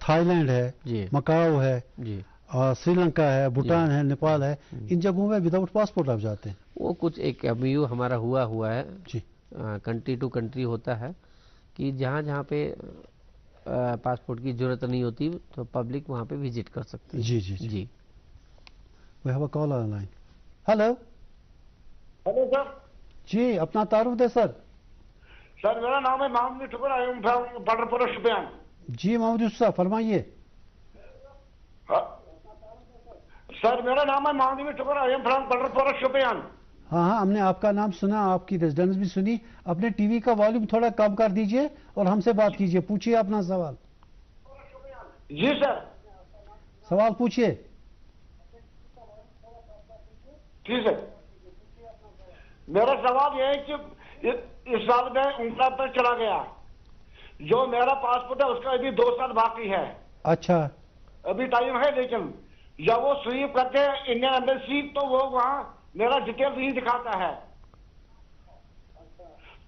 थाईलैंड है जी, मकाओ है जी, श्रीलंका है, भूटान है, नेपाल है, इन जगहों में विदाउट पासपोर्ट आप जाते हैं। वो कुछ एक एमयू हमारा हुआ है जी, कंट्री टू कंट्री होता है कि जहाँ पे पासपोर्ट की जरूरत नहीं होती तो पब्लिक वहाँ पे विजिट कर सकती है। जी। We have a call on the line. Hello sir जी, अपना तारुफ दे सर। सर मेरा नाम है Mohammad Thukar, I am from Batarpur Shopian. जी मोहम्मद यूसुफ फरमाइए। सर मेरा नाम है Mohammad Thukar, I am from Batarpur Shopian. हाँ, हमने आपका नाम सुना, आपकी रेजिडेंस भी सुनी। अपने टीवी का वॉल्यूम थोड़ा कम कर दीजिए और हमसे बात कीजिए, पूछिए अपना सवाल। जी सर, सवाल पूछिए। ठीक है मेरा सवाल यह है कि इस साल में उम्र पर चला गया, जो मेरा पासपोर्ट है उसका अभी 2 साल बाकी है। अच्छा, अभी टाइम है, लेकिन जब वो स्वीप करते हैं इंडियन एम्बेसी तो वो वहाँ मेरा डिटेल नहीं दिखाता है।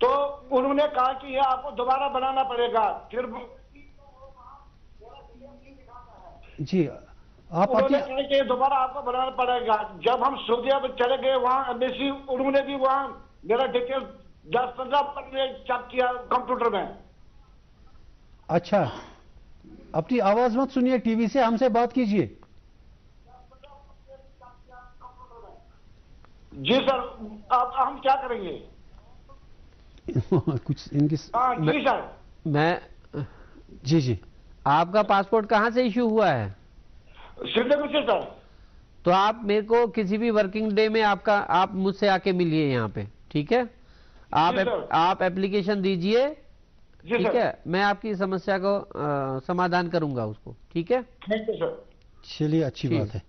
तो उन्होंने कहा कि ये आपको दोबारा बनाना पड़ेगा। फिर जी आप उन्होंने कहा कि दोबारा आपको बनाना पड़ेगा। जब हम सऊदी अरब चले गए वहाँ एम्बेसी, उन्होंने भी वहाँ मेरा डिटेल 10-15 चेक किया कंप्यूटर में। अच्छा, अपनी आवाज मत सुनिए, टीवी से हमसे बात कीजिए। जी सर, अब हम क्या करेंगे? कुछ इनकी जी सर। मैं जी आपका पासपोर्ट कहाँ से इश्यू हुआ है? श्रीनगर से सर। तो आप मेरे को किसी भी वर्किंग डे में आप मुझसे आके मिलिए यहाँ पे, ठीक है? आप एप्लीकेशन दीजिए, ठीक है? मैं आपकी समस्या को समाधान करूंगा उसको, ठीक है? Thank you sir. चलिए, अच्छी बात है।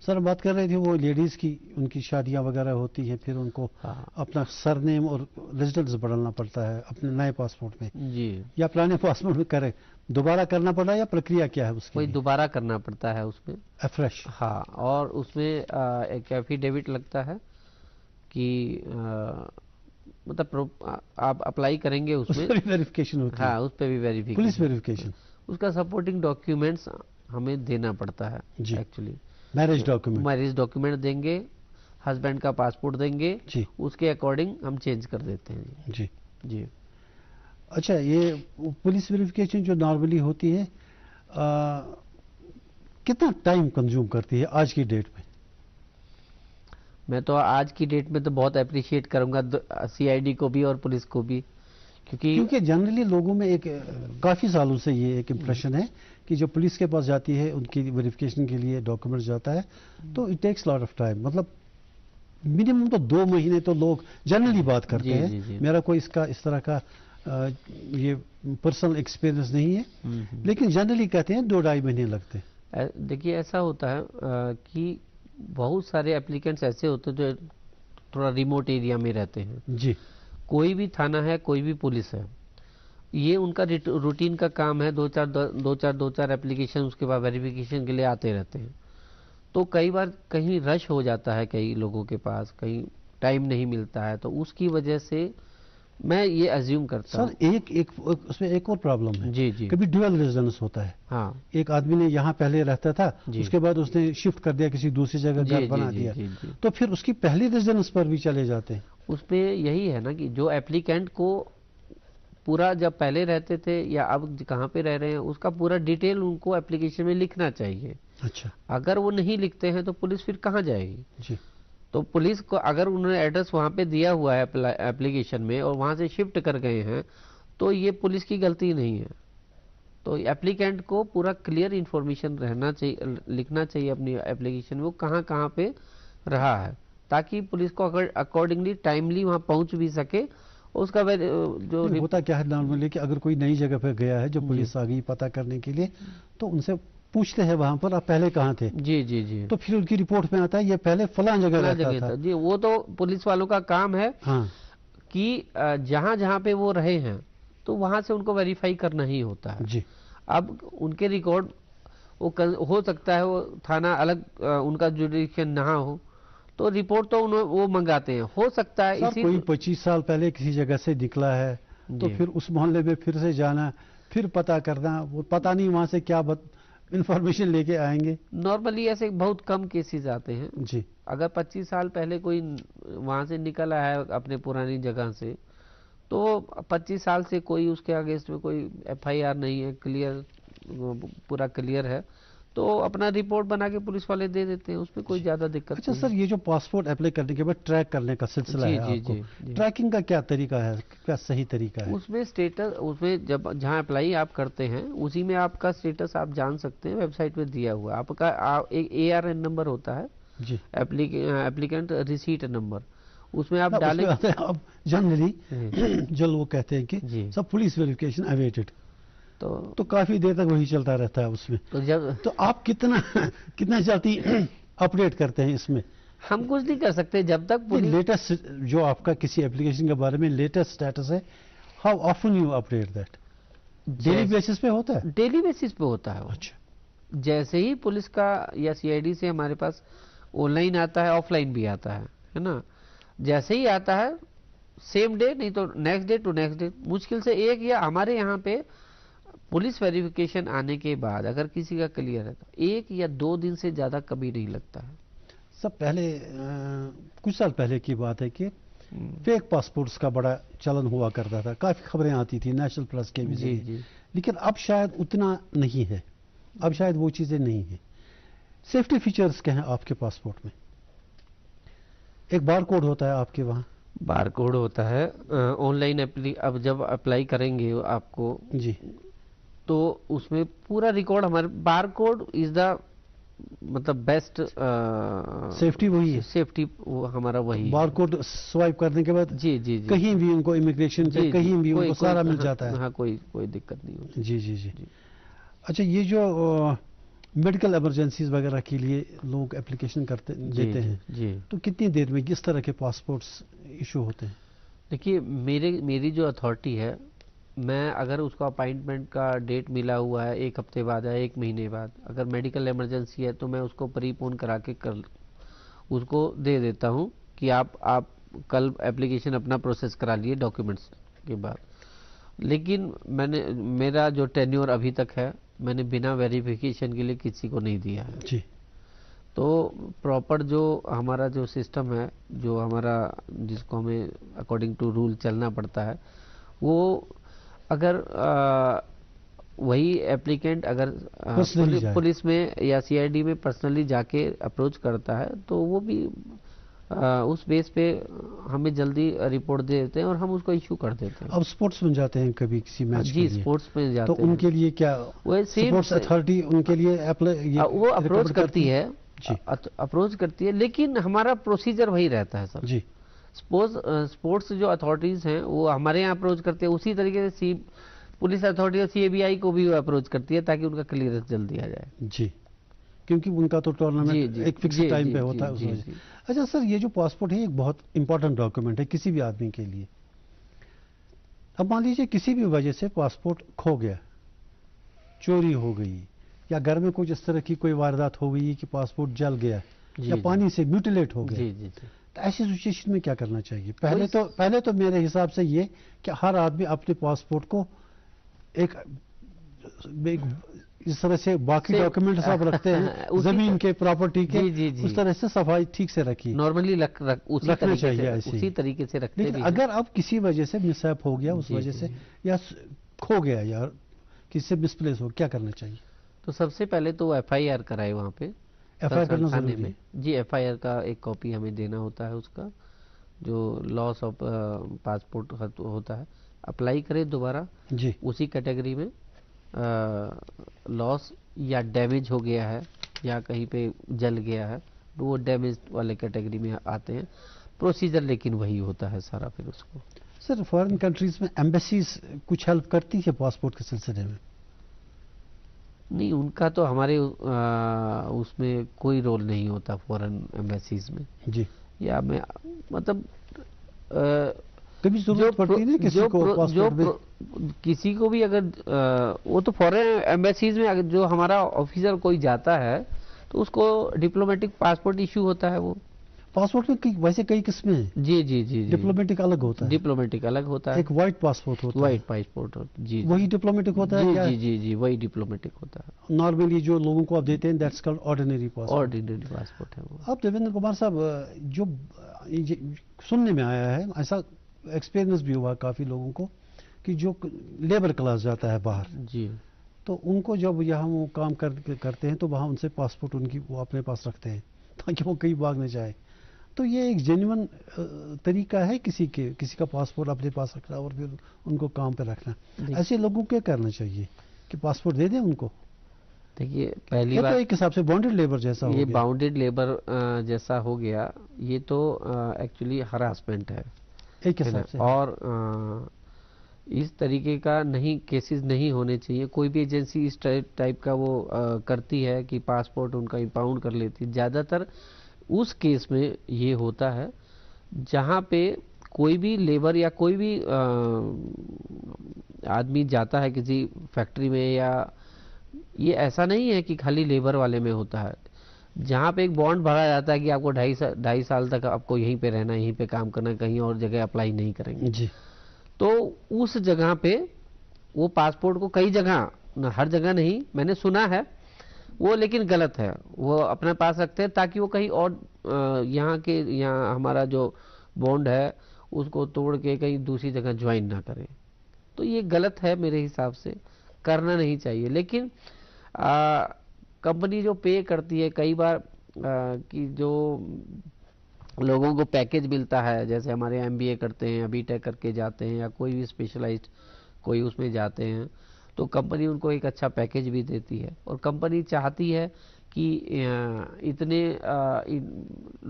सर बात कर रहे थे वो लेडीज की, उनकी शादियां वगैरह होती हैं, फिर उनको अपना सरनेम और रेजिडेंस बदलना पड़ता है अपने नए पासपोर्ट में जी, या पुराने पासपोर्ट में करे दोबारा करना पड़ा, या प्रक्रिया क्या है उसकी? कोई दोबारा करना पड़ता है उसमें फ्रेश। हाँ, और उसमें एक एफिडेविट लगता है कि मतलब आप अप्लाई करेंगे उसमें वेरिफिकेशन होती है। हाँ, उस पर भी वेरिफिकेशन, पुलिस वेरिफिकेशन, उसका सपोर्टिंग डॉक्यूमेंट्स हमें देना पड़ता है। एक्चुअली मैरिज डॉक्यूमेंट देंगे, हस्बैंड का पासपोर्ट देंगे जी, उसके अकॉर्डिंग हम चेंज कर देते हैं जी जी। अच्छा, ये पुलिस वेरिफिकेशन जो नॉर्मली होती है कितना टाइम कंज्यूम करती है आज की डेट में? मैं तो आज की डेट में तो बहुत अप्रिशिएट करूंगा सीआईडी को भी और पुलिस को भी, क्योंकि जनरली लोगों में एक काफी सालों से ये एक इम्प्रेशन है कि जो पुलिस के पास जाती है उनकी वेरिफिकेशन के लिए डॉक्यूमेंट जाता है तो it takes lot of time, मतलब मिनिमम तो 2 महीने तो लोग जनरली बात करते हैं। जी। मेरा कोई इसका इस तरह का ये पर्सनल एक्सपीरियंस नहीं है, लेकिन जनरली कहते हैं 2-2.5 महीने लगते हैं। देखिए, ऐसा होता है कि बहुत सारे एप्लीकेंट्स ऐसे होते हैं जो थोड़ा रिमोट एरिया में रहते हैं जी। कोई भी थाना है, कोई भी पुलिस है, ये उनका रूटीन का काम है, 2-4 एप्लीकेशन उसके बाद वेरिफिकेशन के लिए आते रहते हैं। तो कई बार कहीं रश हो जाता है, कई लोगों के पास कहीं टाइम नहीं मिलता है, तो उसकी वजह से मैं ये अज्यूम करता हूं। सर उसमें एक और प्रॉब्लम है जी, कभी ड्यूअल रेजिडेंस होता है। हाँ, एक आदमी ने यहाँ पहले रहता था, उसके बाद उसने शिफ्ट कर दिया, किसी दूसरी जगह घर बना दिया, तो फिर उसकी पहली रेजिडेंस पर भी चले जाते हैं। उसमें यही है ना कि जो एप्लीकेंट को पूरा जब पहले रहते थे या अब कहाँ पे रह रहे हैं उसका पूरा डिटेल उनको एप्लीकेशन में लिखना चाहिए। अच्छा, अगर वो नहीं लिखते हैं तो पुलिस फिर कहाँ जाएगी जी। तो पुलिस को अगर उन्होंने एड्रेस वहाँ पे दिया हुआ है एप्लीकेशन में और वहाँ से शिफ्ट कर गए हैं तो ये पुलिस की गलती नहीं है। तो एप्लीकेंट को पूरा क्लियर इन्फॉर्मेशन रहना चाहिए, लिखना चाहिए अपनी एप्लीकेशन में वो कहाँ कहाँ पे रहा है, ताकि पुलिस को अकॉर्डिंगली टाइमली वहाँ पहुँच भी सके। उसका जो होता क्या है नॉर्मली कि अगर कोई नई जगह पे गया है जो पुलिस आ गई पता करने के लिए, तो उनसे पूछते हैं वहां पर आप पहले कहाँ थे। जी, तो फिर उनकी रिपोर्ट में आता है ये पहले फलां जगह रहता था। जी, वो तो पुलिस वालों का काम है हाँ, कि जहां जहां पे वो रहे हैं तो वहां से उनको वेरीफाई करना ही होता है जी। अब उनके रिकॉर्ड वो हो सकता है वो थाना अलग उनका जुडिक्शन ना हो तो रिपोर्ट तो वो मंगाते हैं, हो सकता है इसी कोई 25 साल पहले किसी जगह से निकला है तो फिर उस मोहल्ले में फिर से जाना, फिर पता करना, वो पता नहीं वहां से क्या इंफॉर्मेशन लेके आएंगे। नॉर्मली ऐसे बहुत कम केसेस आते हैं जी। अगर 25 साल पहले कोई वहां से निकला है अपने पुरानी जगह से तो 25 साल से कोई उसके अगेंस्ट में कोई एफआईआर नहीं है, क्लियर पूरा क्लियर है, तो अपना रिपोर्ट बना के पुलिस वाले दे देते हैं, उसमें कोई ज्यादा दिक्कत अच्छा सर, ये जो पासपोर्ट अप्लाई करने के बाद ट्रैक करने का सिलसिला है आपको, ट्रैकिंग का क्या तरीका है, क्या सही तरीका है? उसमें स्टेटस, उसमें जब जहां अप्लाई आप करते हैं उसी में आपका स्टेटस आप जान सकते हैं, वेबसाइट पे दिया हुआ है आपका एक ARN नंबर होता है जी, एप्लीकेंट रिसीट नंबर, उसमें आप डालें। अब जनरली जो लोग कहते हैं कि सब पुलिस वेरिफिकेशन अवेटेड, तो काफी देर तक वही चलता रहता है उसमें, तो आप कितना जल्दी अपडेट करते हैं इसमें हम कुछ नहीं कर सकते जब तक लेटेस्ट जो आपका किसी एप्लीकेशन के बारे में लेटेस्ट स्टेटस है, how often you update that? Daily basis पे होता है? डेली बेसिस पे होता है। अच्छा, जैसे ही पुलिस का या सीआईडी से हमारे पास ऑनलाइन आता है, ऑफलाइन भी आता है ना, जैसे ही आता है सेम डे, नहीं तो next day to next day, मुश्किल से एक या हमारे यहाँ पे पुलिस वेरिफिकेशन आने के बाद अगर किसी का क्लियर है तो 1 या 2 दिन से ज्यादा कभी नहीं लगता है। सब पहले कुछ साल पहले की बात है कि फेक पासपोर्ट्स का बड़ा चलन हुआ करता था, काफी खबरें आती थी नेशनल प्लस के भी जी। लेकिन अब शायद उतना नहीं है, अब शायद वो चीजें नहीं है। सेफ्टी फीचर्स क्या हैं आपके पासपोर्ट में? एक बार कोड होता है आपके वहाँ? बार कोड होता है ऑनलाइन अब जब अप्लाई करेंगे आपको जी, तो उसमें पूरा रिकॉर्ड हमारे बार कोड इज द मतलब बेस्ट सेफ्टी वही है, सेफ्टी हमारा वही बार कोड स्वाइप करने के बाद जी जी कहीं भी उनको इमिग्रेशन पे कहीं भी उनको सारा मिल जाता है। हाँ, कोई दिक्कत नहीं होती। जी जी जी। अच्छा, ये जो मेडिकल इमरजेंसीज वगैरह के लिए लोग एप्लीकेशन देते हैं जी, तो कितनी देर में किस तरह के पासपोर्ट्स इशू होते हैं? देखिए मेरी जो अथॉरिटी है, मैं अगर उसको अपॉइंटमेंट का डेट मिला हुआ है 1 हफ्ते बाद या 1 महीने बाद, अगर मेडिकल इमरजेंसी है तो मैं उसको प्रीपोन करा के उसको दे देता हूँ कि आप कल एप्लीकेशन अपना प्रोसेस करा लिए डॉक्यूमेंट्स के बाद। लेकिन मेरा जो टेन्योर अभी तक है, मैंने बिना वेरिफिकेशन के लिए किसी को नहीं दिया है जी। तो प्रॉपर जो हमारा जो सिस्टम है, जो हमारा जिसको हमें अकॉर्डिंग टू रूल चलना पड़ता है, वो अगर वही एप्लीकेंट अगर पुलिस में या सीआईडी में पर्सनली जाके अप्रोच करता है तो वो भी उस बेस पे हमें जल्दी रिपोर्ट दे देते हैं और हम उसको इशू कर देते हैं। अब स्पोर्ट्स में जाते हैं कभी किसी मैच जी, स्पोर्ट्स में जाते हैं तो उनके लिए क्या स्पोर्ट्स अथॉरिटी उनके लिए वो अप्रोच करती है अप्रोच करती है, लेकिन हमारा प्रोसीजर वही रहता है सर जी। स्पोर्ट्स जो अथॉरिटीज हैं वो हमारे यहाँ अप्रोच करते हैं, उसी तरीके से पुलिस अथॉरिटी और सीएबीआई को भी अप्रोच करती है ताकि उनका क्लियरेंस जल्दी आ जाए जी, क्योंकि उनका तो टूर्नामेंट एक फिक्स टाइम पे होता है उस वजह से। अच्छा सर, ये जो पासपोर्ट है एक बहुत इंपॉर्टेंट डॉक्यूमेंट है किसी भी आदमी के लिए। अब मान लीजिए किसी भी वजह से पासपोर्ट खो गया, चोरी हो गई, या घर में कुछ इस तरह की कोई वारदात हो गई कि पासपोर्ट जल गया या पानी से म्यूटिलेट हो गया, तो ऐसी सिचुएशन में क्या करना चाहिए? पहले तो मेरे हिसाब से ये कि हर आदमी अपने पासपोर्ट को एक इस तरह से बाकी डॉक्यूमेंट सब रखते हैं जमीन के प्रॉपर्टी के उस तरह से सफाई ठीक से रखी नॉर्मली रखना चाहिए, उसी तरीके से रखते हैं। अगर अब किसी वजह से मिसहैप हो गया, उस वजह से या खो गया या किसी से मिसप्लेस हो, क्या करना चाहिए? तो सबसे पहले तो एफआईआर कराए वहाँ पे, एफआईआर करना जरूरी है जी। एफआईआर का एक कॉपी हमें देना होता है, उसका जो लॉस ऑफ पासपोर्ट होता है, अप्लाई करें दोबारा जी, उसी कैटेगरी में लॉस या डैमेज हो गया है या कहीं पे जल गया है तो वो डैमेज वाले कैटेगरी में आते हैं। प्रोसीजर लेकिन वही होता है सारा। फिर उसको सर फॉरेन कंट्रीज में एम्बेसीज कुछ हेल्प करती है पासपोर्ट के सिलसिले में? नहीं, उनका तो हमारे उसमें कोई रोल नहीं होता फॉरेन एम्बेसीज में जी। या मैं मतलब कभी जरूरत पड़ती है किसी को पासपोर्ट में? किसी को भी अगर वो तो फॉरेन एम्बेसीज में अगर जो हमारा ऑफिसर कोई जाता है तो उसको डिप्लोमेटिक पासपोर्ट इशू होता है। वो पासपोर्ट में वैसे कई किस्में हैं जी जी जी। डिप्लोमेटिक अलग होता है, डिप्लोमेटिक अलग होता है, एक व्हाइट पासपोर्ट होता है, व्हाइट पासपोर्ट जी, वही डिप्लोमेटिक होता है जी जी जी, वही डिप्लोमेटिक होता है। नॉर्मली जो लोगों को आप देते हैं that's called ordinary passport, ordinary passport है वो। अब देवेंद्र कुमार साहब, जो सुनने में आया है, ऐसा एक्सपीरियंस भी हुआ काफी लोगों को कि जो लेबर क्लास जाता है बाहर जी, तो उनको जब यहाँ वो काम करते हैं तो वहाँ उनसे पासपोर्ट उनकी वो अपने पास रखते हैं ताकि वो कहीं भाग न जाए। तो ये एक जेन्युइन तरीका है किसी का पासपोर्ट अपने पास रखना और फिर उनको काम पे रखना। ऐसे लोगों को क्या करना चाहिए कि पासपोर्ट दे दें उनको? देखिए पहली बात तो एक हिसाब से बाउंडेड लेबर जैसा हो गया, ये बाउंडेड लेबर जैसा हो गया, ये तो एक्चुअली हरासमेंट है एक हिसाब से। और इस तरीके का केसेस नहीं होने चाहिए। कोई भी एजेंसी इस टाइप का वो करती है कि पासपोर्ट उनका इंपाउंड कर लेती है। ज़्यादातर उस केस में ये होता है जहाँ पे कोई भी लेबर या कोई भी आदमी जाता है किसी फैक्ट्री में, या ये ऐसा नहीं है कि खाली लेबर वाले में होता है, जहाँ पे एक बॉन्ड भरा जाता है कि आपको 2.5 साल तक आपको यहीं पे रहना, यहीं पे काम करना, कहीं और जगह अप्लाई नहीं करेंगे जी। तो उस जगह पे वो पासपोर्ट को कई जगह, हर जगह नहीं, मैंने सुना है वो, लेकिन गलत है, वो अपने पास रखते हैं ताकि वो कहीं और यहाँ हमारा जो बॉन्ड है उसको तोड़ के कहीं दूसरी जगह ज्वाइन ना करें। तो ये गलत है, मेरे हिसाब से करना नहीं चाहिए। लेकिन कंपनी जो पे करती है कई बार कि जो लोगों को पैकेज मिलता है, जैसे हमारे MBA करते हैं, बीटेक करके जाते हैं, या कोई भी स्पेशलाइज्ड कोई उसमें जाते हैं, तो कंपनी उनको एक अच्छा पैकेज भी देती है। और कंपनी चाहती है कि इतने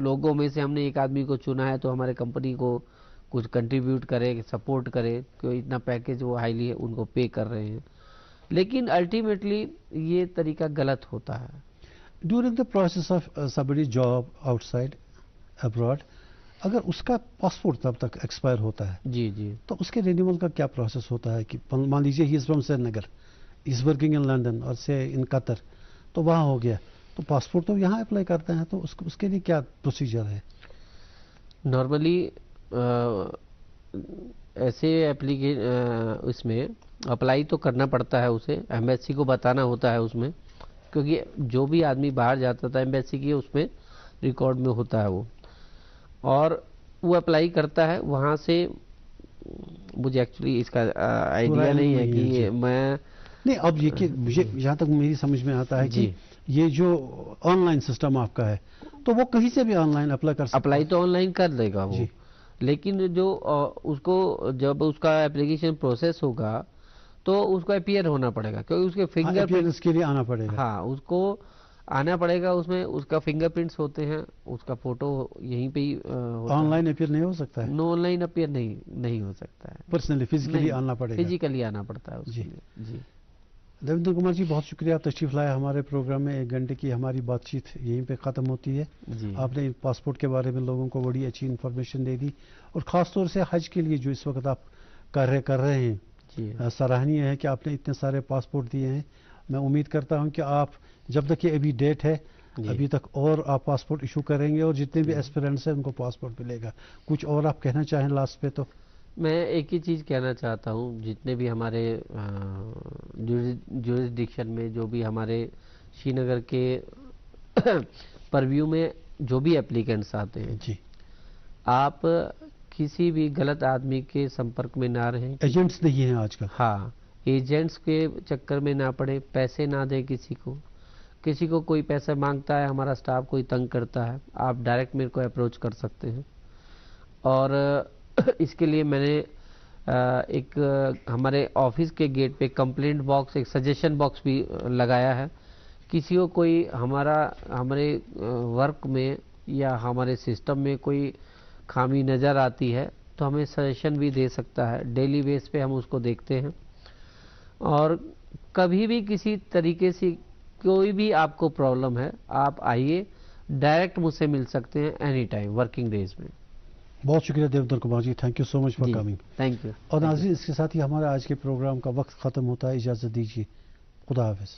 लोगों में से हमने एक आदमी को चुना है, तो हमारे कंपनी को कुछ कंट्रीब्यूट करे, सपोर्ट करे, क्योंकि इतना पैकेज वो हाईली उनको पे कर रहे हैं। लेकिन अल्टीमेटली ये तरीका गलत होता है। During the process of somebody's job outside abroad, अगर उसका पासपोर्ट तब तक एक्सपायर होता है जी जी, तो उसके रिन्यूअल का क्या प्रोसेस होता है? कि मान लीजिए he is from Srinagar, is working in London और से इन कतर, तो वहाँ हो गया, तो पासपोर्ट तो यहाँ अप्लाई करते हैं, तो उसके लिए क्या प्रोसीजर है? नॉर्मली ऐसे इसमें अप्लाई तो करना पड़ता है, उसे एम्बेसी को बताना होता है उसमें, क्योंकि जो भी आदमी बाहर जाता था एम्बेसी की उसमें रिकॉर्ड में होता है वो, और वो अप्लाई करता है वहाँ से। मुझे एक्चुअली इसका आइडिया नहीं है कि मैं नहीं, अब ये कि मुझे जहाँ तक मेरी समझ में आता है कि ये जो ऑनलाइन सिस्टम आपका है, तो वो कहीं से भी ऑनलाइन अप्लाई कर सकता है। अप्लाई तो ऑनलाइन कर देगा वो, लेकिन जो उसको जब उसका एप्लीकेशन प्रोसेस होगा तो उसको अपीयर होना पड़ेगा, क्योंकि उसके फिंगरप्रिंट्स के लिए आना पड़ेगा। हाँ, उसको आना पड़ेगा, उसमें उसका फिंगरप्रिंट्स होते हैं, उसका फोटो यहीं पे ही ऑनलाइन अपीयर नहीं हो सकता है? नो, ऑनलाइन अपीयर नहीं हो सकता है, पर्सनली फिजिकली आना पड़ेगा, फिजिकली आना पड़ता है उसके लिए। जी देवेंद्र कुमार जी, बहुत शुक्रिया, आप तशरीफ लाए हमारे प्रोग्राम में। 1 घंटे की हमारी बातचीत यहीं पे ख़त्म होती है। आपने पासपोर्ट के बारे में लोगों को बड़ी अच्छी इन्फॉर्मेशन दे दी, और ख़ास तौर से हज के लिए जो इस वक्त आप कार्य कर रहे हैं, सराहनीय है कि आपने इतने सारे पासपोर्ट दिए हैं। मैं उम्मीद करता हूं कि आप, जब तक ये अभी डेट है, अभी तक और आप पासपोर्ट इशू करेंगे, और जितने भी एस्पिरेंट्स हैं उनको पासपोर्ट मिलेगा। कुछ और आप कहना चाहें लास्ट पे? तो मैं एक ही चीज़ कहना चाहता हूँ, जितने भी हमारे जुरिसडिक्शन में, जो भी हमारे श्रीनगर के परव्यू में जो भी एप्लीकेंट्स आते हैं जी, आप किसी भी गलत आदमी के संपर्क में ना रहें। एजेंट्स नहीं हैं आजकल। हाँ, एजेंट्स के चक्कर में ना पड़े, पैसे ना दे किसी को कोई पैसा मांगता है, हमारा स्टाफ कोई तंग करता है, आप डायरेक्ट मेरे को अप्रोच कर सकते हैं। और इसके लिए मैंने एक हमारे ऑफिस के गेट पे कंप्लेंट बॉक्स, एक सजेशन बॉक्स भी लगाया है। किसी को कोई हमारे वर्क में या हमारे सिस्टम में कोई खामी नज़र आती है तो हमें सजेशन भी दे सकता है। डेली बेस पे हम उसको देखते हैं, और कभी भी किसी तरीके से कोई भी आपको प्रॉब्लम है, आप आइए, डायरेक्ट मुझसे मिल सकते हैं एनी टाइम वर्किंग डेज में। बहुत शुक्रिया Devendra Kumar ji, thank you so much for coming. Thank you. और नाज़रीन, इसके साथ ही हमारा आज के प्रोग्राम का वक्त ख़त्म होता है, इजाज़त दीजिए, खुदा हाफिज़।